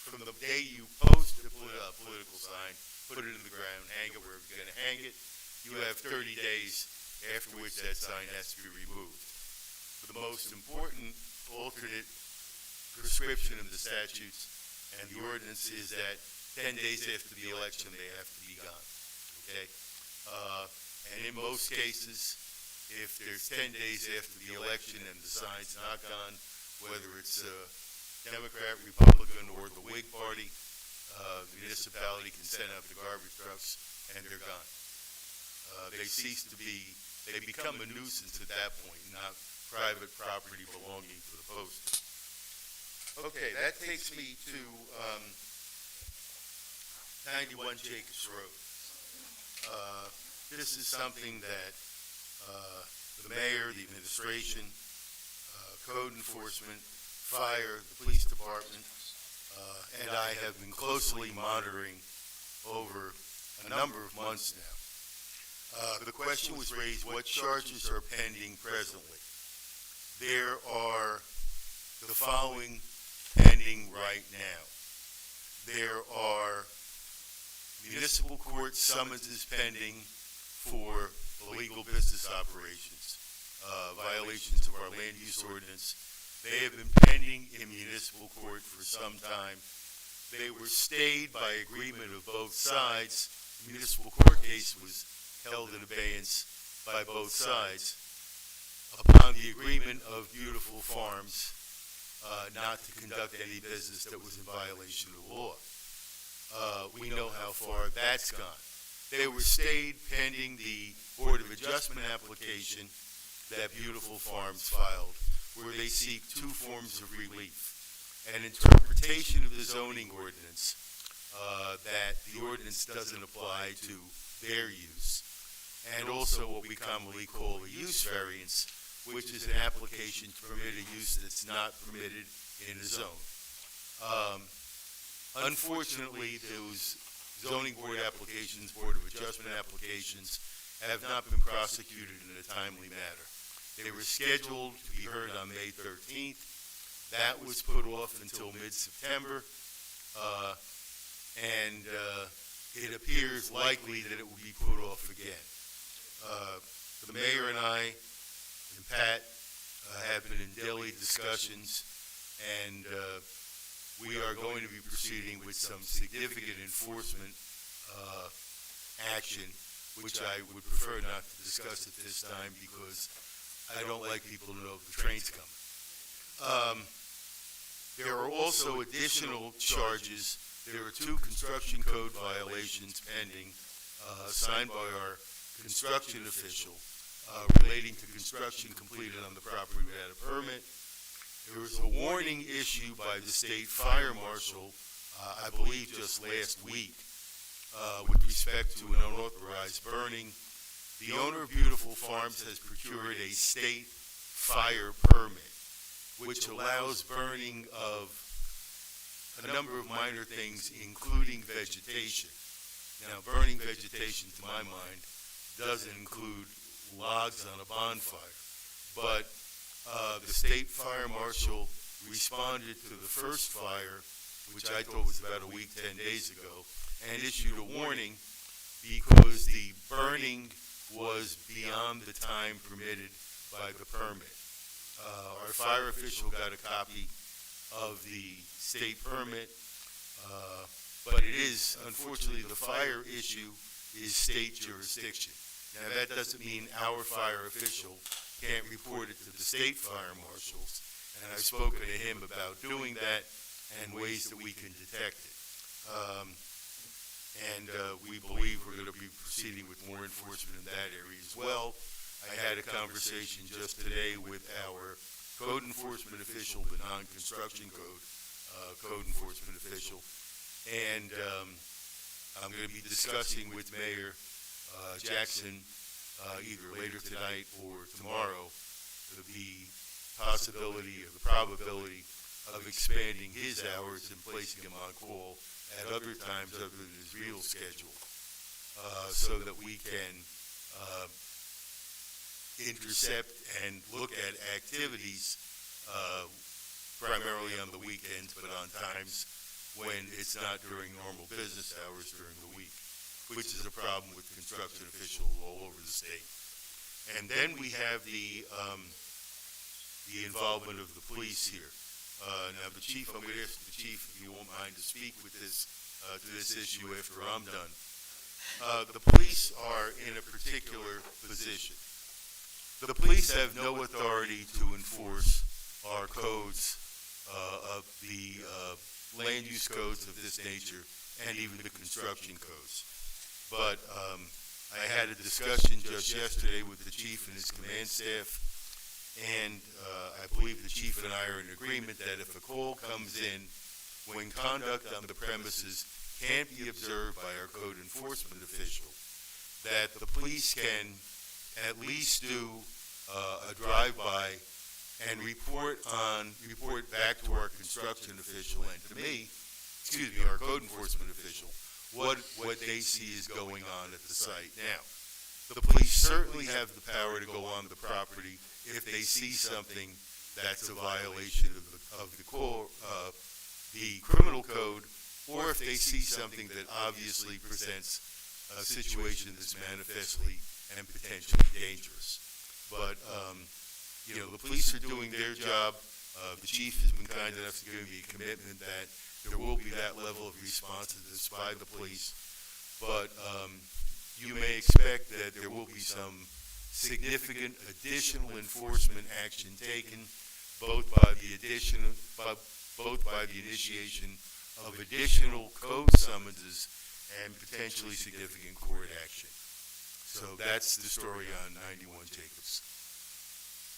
from the day you post the political sign, put it in the ground, hang it wherever you're gonna hang it, you have 30 days after which that sign has to be removed. The most important alternate prescription of the statutes and the ordinance is that 10 days after the election, they have to be gone, okay? And in most cases, if there's 10 days after the election and the sign's not gone, whether it's Democrat, Republican, or the Whig Party, the municipality can send out the garbage trucks and they're gone. They become a nuisance at that point, not private property belonging to the poster. Okay, that takes me to 91 Jacobs Road. This is something that the mayor, the administration, code enforcement, fire, the police department, and I have been closely monitoring over a number of months now. The question was raised, what charges are pending presently? There are the following pending right now. There are municipal court summonses pending for illegal business operations, violations of our land use ordinance. They have been pending in municipal court for some time. They were stayed by agreement of both sides. The municipal court case was held in abeyance by both sides upon the agreement of Beautiful Farms not to conduct any business that was in violation of the law. We know how far that's gone. They were stayed pending the Board of Adjustment application that Beautiful Farms filed, where they seek two forms of relief. An interpretation of the zoning ordinance that the ordinance doesn't apply to their use, and also what we commonly call a use variance, which is an application to permit a use that's not permitted in a zone. Unfortunately, those zoning board applications, Board of Adjustment applications, have not been prosecuted in a timely manner. They were scheduled to be heard on May 13th. That was put off until mid-September, and it appears likely that it will be put off again. The mayor and I and Pat have been in daily discussions, and we are going to be proceeding with some significant enforcement action, which I would prefer not to discuss at this time because I don't like people to know if the train's coming. There are also additional charges. There are two construction code violations pending, signed by our construction official, relating to construction completed on the property without a permit. There was a warning issued by the state fire marshal, I believe just last week, with respect to an unauthorized burning. The owner of Beautiful Farms has procured a state fire permit, which allows burning of a number of minor things, including vegetation. Now, burning vegetation, to my mind, doesn't include logs on a bonfire, but the state fire marshal responded to the first fire, which I thought was about a week, 10 days ago, and issued a warning because the burning was beyond the time permitted by the permit. Our fire official got a copy of the state permit, but it is, unfortunately, the fire issue is state jurisdiction. Now, that doesn't mean our fire official can't report it to the state fire marshals, and I've spoken to him about doing that and ways that we can detect it. We believe we're going to be proceeding with more enforcement in that area as well. I had a conversation just today with our code enforcement official, the non-construction code enforcement official, and I'm going to be discussing with Mayor Jackson either later tonight or tomorrow the possibility or the probability of expanding his hours and placing him on call at other times other than his real schedule, so that we can intercept and look at activities, primarily on the weekends, but on times when it's not during normal business hours during the week, which is a problem with construction officials all over the state. And then we have the involvement of the police here. Now, the chief, I'm going to ask the chief if you won't mind to speak with this, to this issue after I'm done. The police are in a particular position. The police have no authority to enforce our codes of the land use codes of this nature and even the construction codes. But I had a discussion just yesterday with the chief and his command staff, and I believe the chief and I are in agreement that if a call comes in when conduct on the premises can't be observed by our code enforcement official, that the police can at least do a drive-by and report back to our construction official and to me, our code enforcement official, what they see is going on at the site. Now, the police certainly have the power to go on the property if they see something that's a violation of the criminal code, or if they see something that obviously presents a situation that's manifestly and potentially dangerous. But, the police are doing their job. The chief has been kind enough to give me a commitment that there will be that level of responsiveness by the police. But you may expect that there will be some significant additional enforcement action taken, both by the initiation of additional code summonses and potentially significant court action. So that's the story on 91 Jacobs.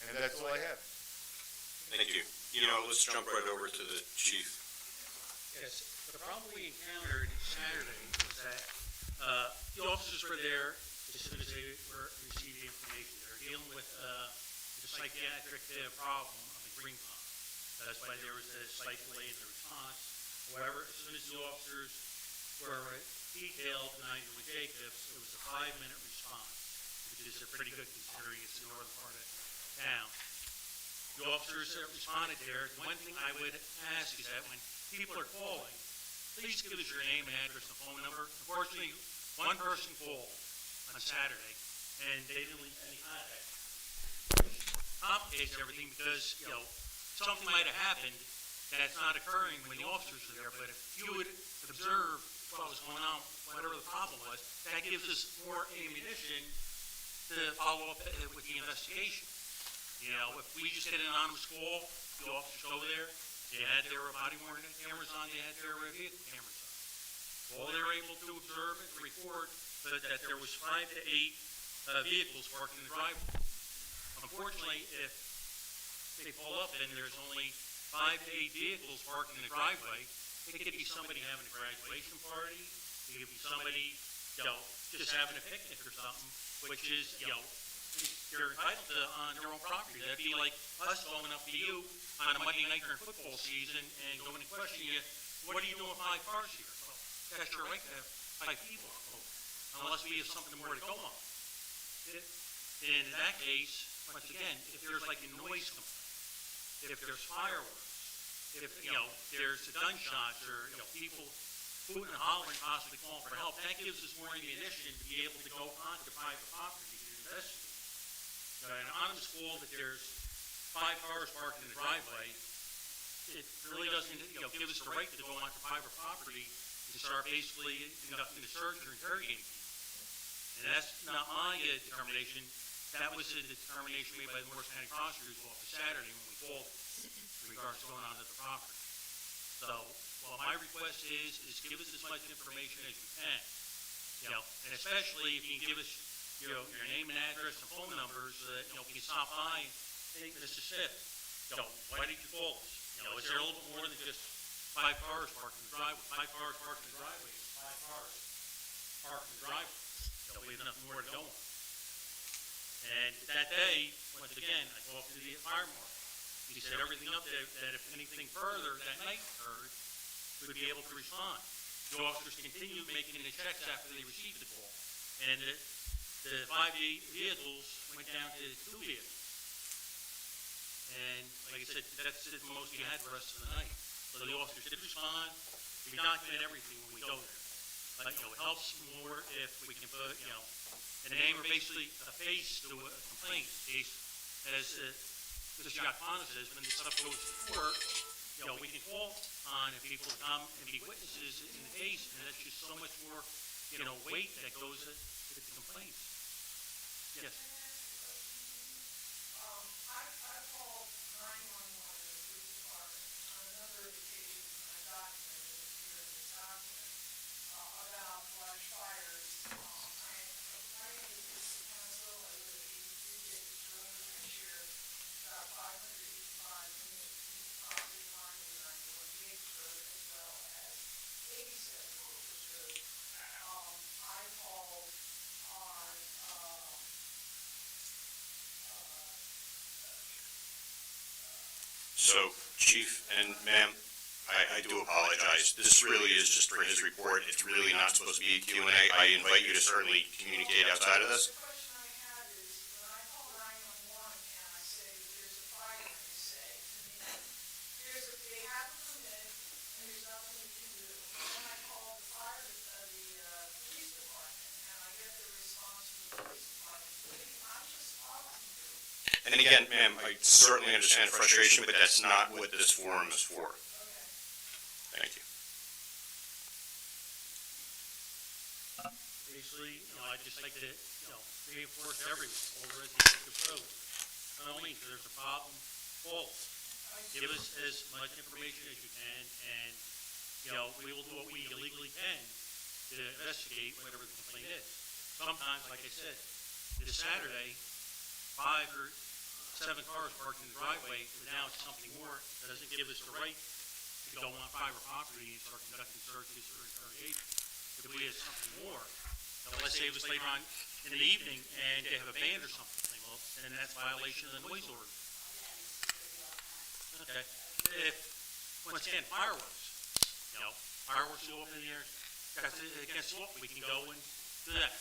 And that's all I have. Thank you. Let's jump right over to the chief. Yes, the problem we encountered Saturday was that the officers were there as soon as they received the information. They were dealing with the psychiatric problem on the Green Pond. That's why there was a slight delay in the response. However, as soon as the officers were detailed to 91 Jacobs, it was a 5-minute response, which is pretty good considering it's the northern part of town. The officers that responded there, one thing I would ask is that when people are calling, please give us your name and address and phone number. Unfortunately, one person called on Saturday, and they didn't leave any contact. Complicates everything because, something might have happened that's not occurring when the officers are there, but if you would observe what was going on, whatever the problem was, that gives us more ammunition to follow up with the investigation. If we just get an anonymous call, the officers over there, they had their body worn cameras on, they had their vehicle cameras on. All they were able to observe and report was that there was 5 to 8 vehicles parked in the driveway. Unfortunately, if they pull up and there's only 5 to 8 vehicles parked in the driveway, it could be somebody having a graduation party, it could be somebody, just having a picnic or something, which is, they're entitled to on their own property. That'd be like us going up to you on a Monday night during football season and going to question you, what are you doing with 5 cars here? Well, that's your right to have 5 people, unless we have something more to go on. In that case, once again, if there's like a noise complaint, if there's fireworks, if, there's gunshots or, people hooting and hollering, possibly calling for help, that gives us more ammunition to be able to go onto private property to investigate. An anonymous call that there's 5 cars parked in the driveway, it really doesn't, give us the right to go onto private property and start basically conducting a search or interrogating people. And that's not my determination. That was a determination made by the Morris County Prosecutor's Office Saturday when we called in regards to going on to the property. So, my request is give us as much information as you can. And especially if you can give us your name and address and phone numbers, we can stop by and say, Mr. Smith, why did you call us? Is there a little bit more than just 5 cars parked in the driveway? 5 cars parked in the driveway, 5 cars parked in the driveway. We have nothing more to go on. And that day, once again, I talked to the fire marshal. He said everything up there, that if anything further that night occurred, we would be able to respond. The officers continued making the checks after they received the call. And the 5 vehicles went down to 2 vehicles. And like I said, that's the most we had the rest of the night. So the officers did respond. We document everything when we go there. But, it helps more if we can put, a name or basically a face to a complaint. As Mr. Giacomo says, when this stuff goes to court, we can call on people to come and be witnesses in the case, and that's just so much more, weight that goes to the complaints. Yes. I've called 911 and the police department on a number of occasions, and I documented it here in this document, about brush fires. My name is Lisa Council, I live at 83 Jacobs Road, I share about 585 units of property on 91 Jacobs Road, as well as 87 Jacobs Road. I called on, So, Chief and ma'am, I do apologize. This really is just for his report. It's really not supposed to be a Q&A. I invite you to certainly communicate outside of this. The question I have is, when I call 911 and I say there's a fire, and they say to me, they have a permit and there's nothing you can do. Then I call the police department and I get the response from the police department. I'm just talking to you. And again, ma'am, I certainly understand frustration, but that's not what this forum is for. Thank you. Basically, I'd just like to, reinforce everyone, all residents of the road. Not only if there's a problem, call us. Give us as much information as you can, and, we will do what we illegally can to investigate whatever the complaint is. Sometimes, like I said, this Saturday, 5 or 7 cars parked in the driveway, but now it's something more, doesn't give us the right to go on private property and start conducting searches or interrogations. If we had something more, let's say it was later on in the evening and they have a band or something, well, then that's violation of the noise order. Okay. If, once again, fireworks, fireworks go up in the air, that's against law, we can go and do that.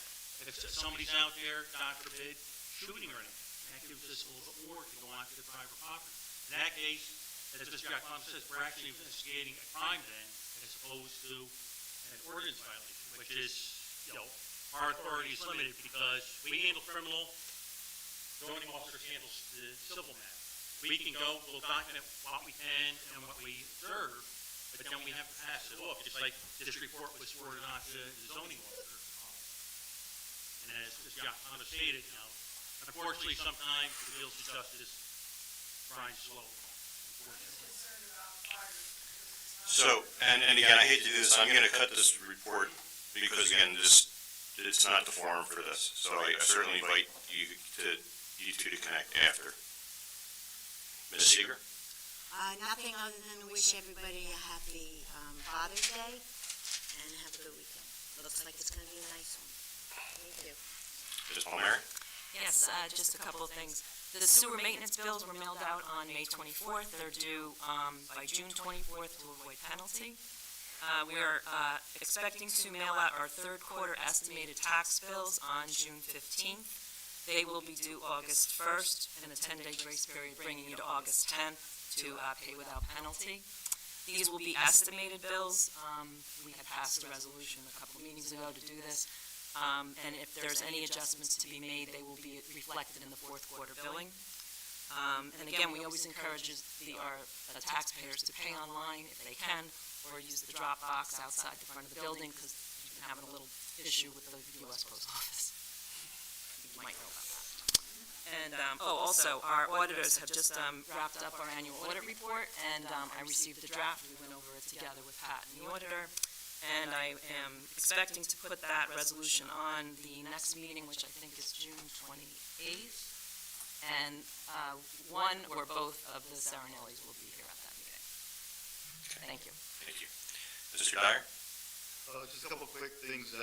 If somebody's out there, God forbid, shooting or anything, that gives us a little bit more to go onto the private property. In that case, as Mr. Giacomo says, we're actually investigating a crime then, as opposed to an ordinance violation, which is, our authority is limited because we handle criminal, zoning officers handles the civil matter. We can go, we'll document what we can and what we observe, but then we have to pass it off, just like this report was forwarded on to the zoning officer. And as Mr. Giacomo stated, unfortunately, sometimes the wheels of justice grind slow. So, and again, I hate to do this, I'm gonna cut this report because again, it's not the forum for this. So I certainly invite you two to connect after. Ms. Seeger? Nothing other than to wish everybody a happy Father's Day and have a good weekend. Looks like it's gonna be a nice one. Thank you. Ms. Palmieri? Yes, just a couple of things. The sewer maintenance bills were mailed out on May 24th. They're due by June 24th to avoid penalty. We are expecting to mail out our third quarter estimated tax bills on June 15th. They will be due August 1st, and a 10-day grace period bringing you to August 10th to pay without penalty. These will be estimated bills. We had passed a resolution a couple of meetings ago to do this. And if there's any adjustments to be made, they will be reflected in the fourth quarter billing. And again, we always encourage our taxpayers to pay online if they can, or use the drop box outside the front of the building, because we've been having a little issue with the U.S. Post Office. You might know about that. And, also, our auditors have just wrapped up our annual audit report, and I received the draft. We went over it together with Pat and the auditor. And I am expecting to put that resolution on the next meeting, which I think is June 28th. And one or both of the Serenellis will be here at that meeting. Okay. Thank you. Thank you. Mr. Dyer? Just a couple quick things.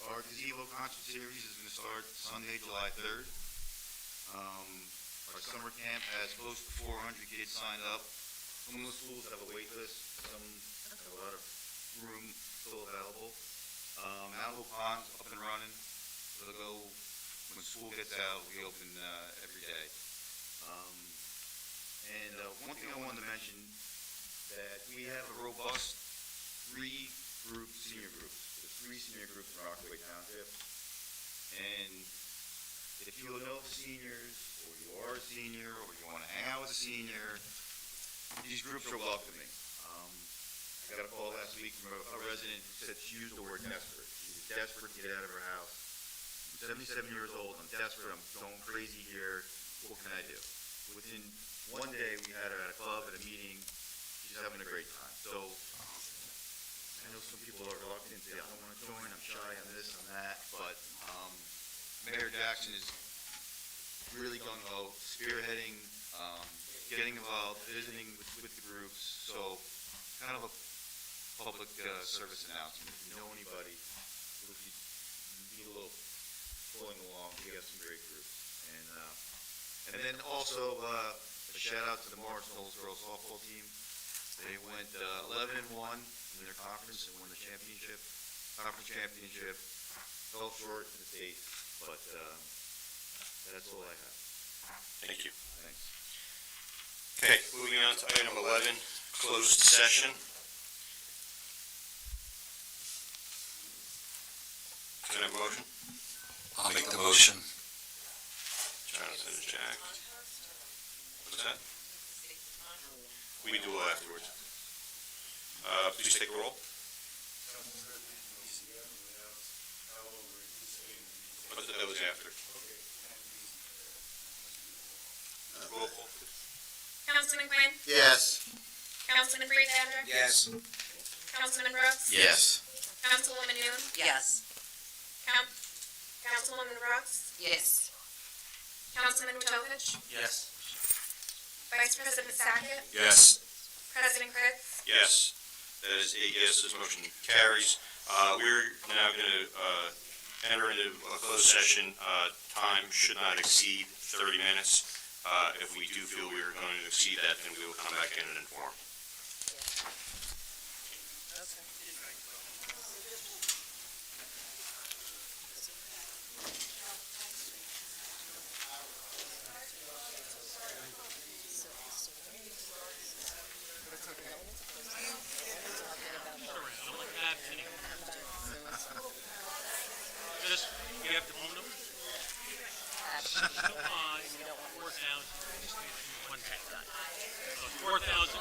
Our gazebo concert series is going to start Sunday, July 3rd. Our summer camp has close to 400 kids signed up. Some of the schools have a wait list. Some have a lot of room still available. Malibu Pond's up and running. It'll go when school gets out, we open every day. And one thing I wanted to mention, that we have a robust three-group senior groups. There's 3 senior groups in Rockaway Township. And if you know seniors, or you are a senior, or you want to hang out with a senior, these groups are welcoming. I got a call last week from a resident who said she used the word desperate. She was desperate to get out of her house. I'm 77 years old, I'm desperate, I'm going crazy here, what can I do? Within one day, we had her at a club, at a meeting, she's having a great time. So, I know some people are reluctant to say, I don't want to join, I'm shy, I'm this, I'm that, but Mayor Jackson is really gung-ho, spearheading, getting involved, visiting with the groups, so kind of a public service announcement. If you know anybody, if you need a little pulling along, we have some great groups. And then also a shout out to the Morris Knowles girls softball team. They went 11-1 in their conference and won the conference championship. Fell short in the state, but that's all I have. Thank you. Thanks. Okay, moving on to item 11, closed session. Can I have a motion? I'll make the motion. Jonathan and Jack. What's that? We do it afterwards. Please take the roll. That was after. Roll call. Councilman Quinn? Yes. Councilman Freesander? Yes. Councilman Brooks? Yes. Councilwoman Noon? Yes. Councilwoman Brooks? Yes. Councilman Wutovich? Yes. Vice President Sackett? Yes. President Kritz? Yes. That is 8 yes, this motion carries. We're now going to enter into a closed session. Time should not exceed 30 minutes. If we do feel we are going to exceed that, then we will come back in and inform. Just, you have the phone number? 4,000.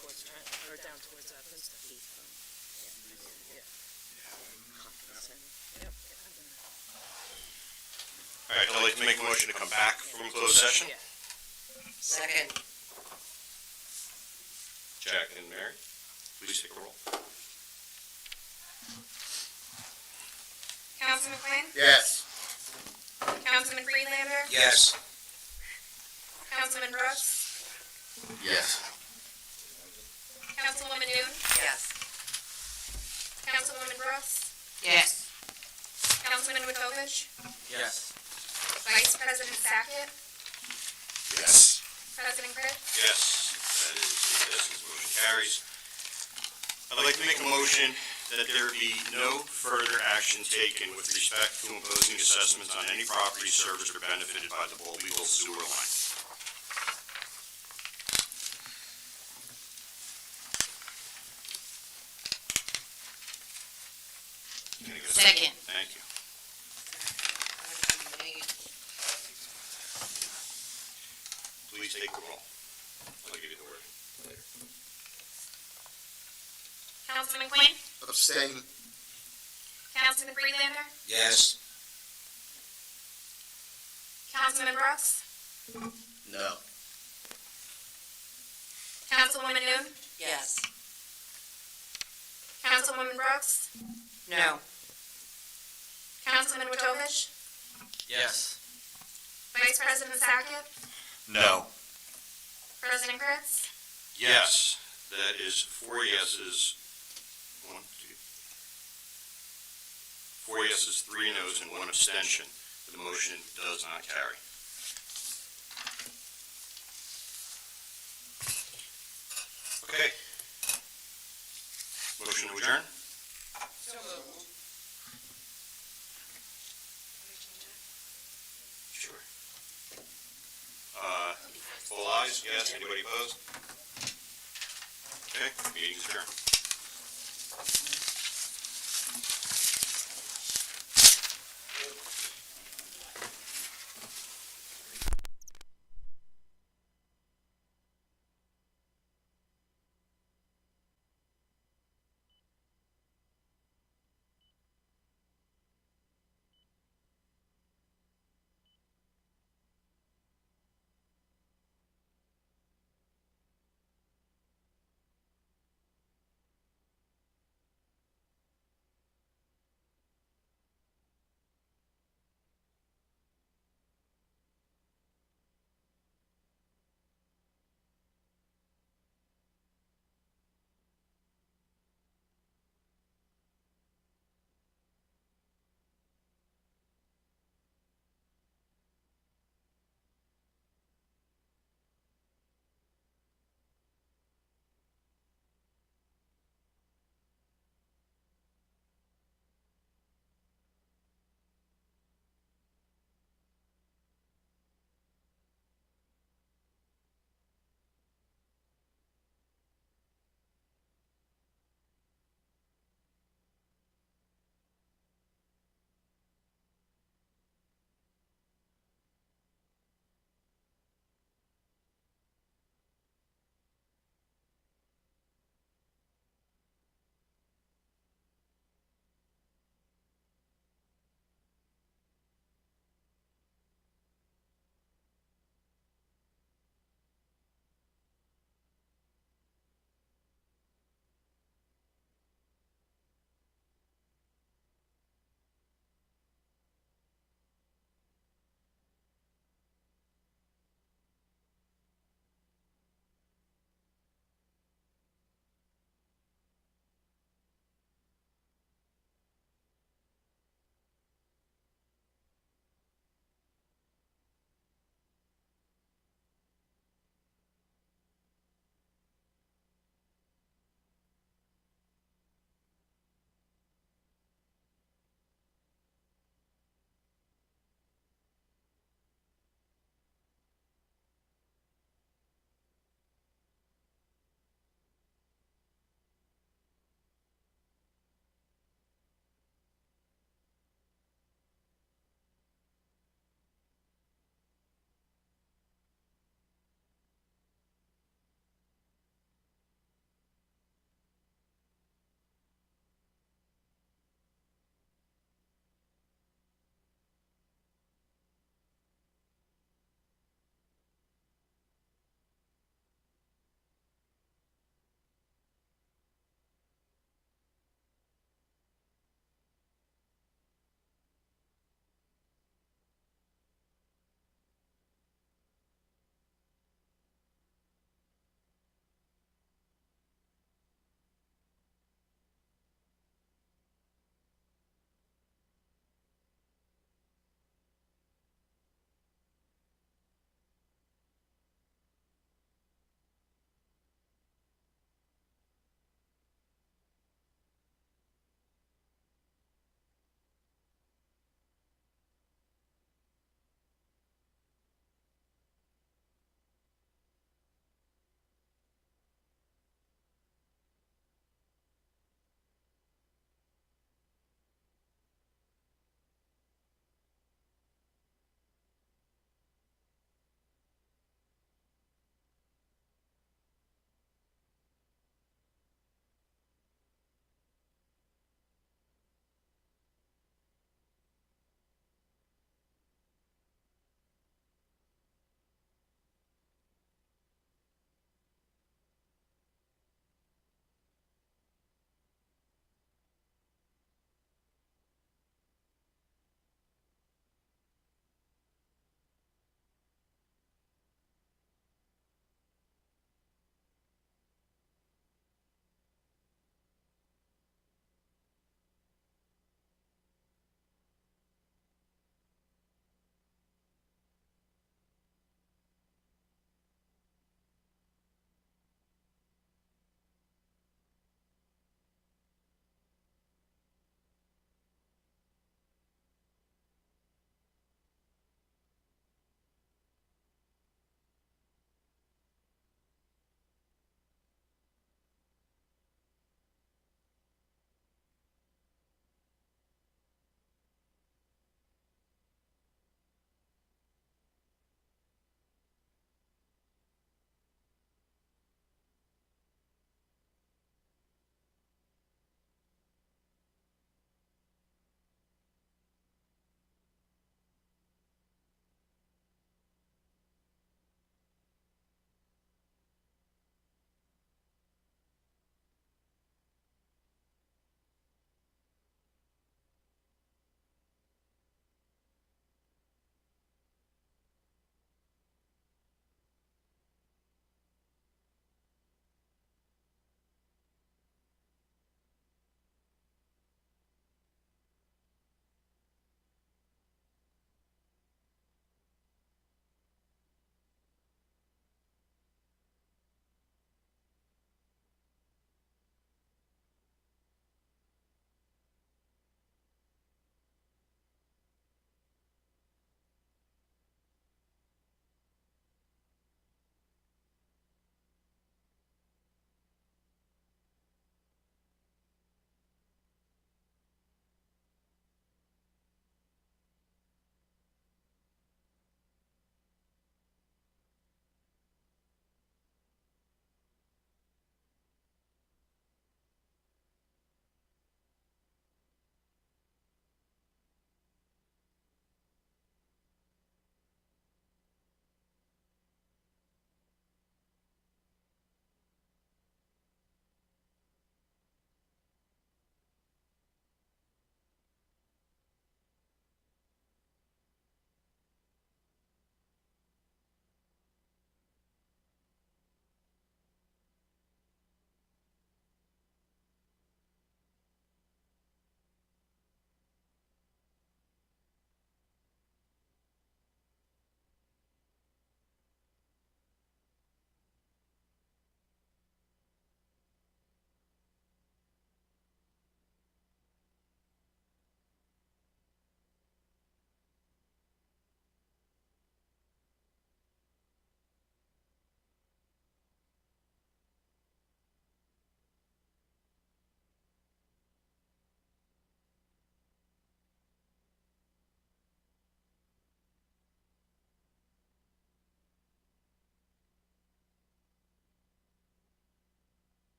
towards Trent, or down towards Princeton. Yeah. Conference center. Yep. All right, I'd like to make a motion to come back from closed session. Second. Jack and Mary, please take a roll. Councilman Quinn? Yes. Councilman Freelander? Yes. Councilman Brooks? Yes. Councilwoman Newton? Yes. Councilwoman Brooks? Yes. Councilman Wojtovich? Yes. Vice President Sackett? Yes. President Crick? Yes, that is a yes, this motion carries. I'd like to make a motion that there be no further action taken with respect to imposing assessments on any property serviced or benefited by the Bowlbyville sewer line. Can I get a Second. Thank you. Please take the roll. I'll give you the word later. Councilman Quinn? Abstain. Councilman Freelander? Yes. Councilman Brooks? No. Councilwoman Newton? Yes. Councilwoman Brooks? No. Councilman Wojtovich? Yes. Vice President Sackett? No. President Crick? Yes, that is 4 yeses. 4 yeses, 3 noes, and 1 abstention. The motion does not carry. Okay. Motion to adjourn? Sure. All ayes, yes, anybody opposed? Okay, meeting's adjourned.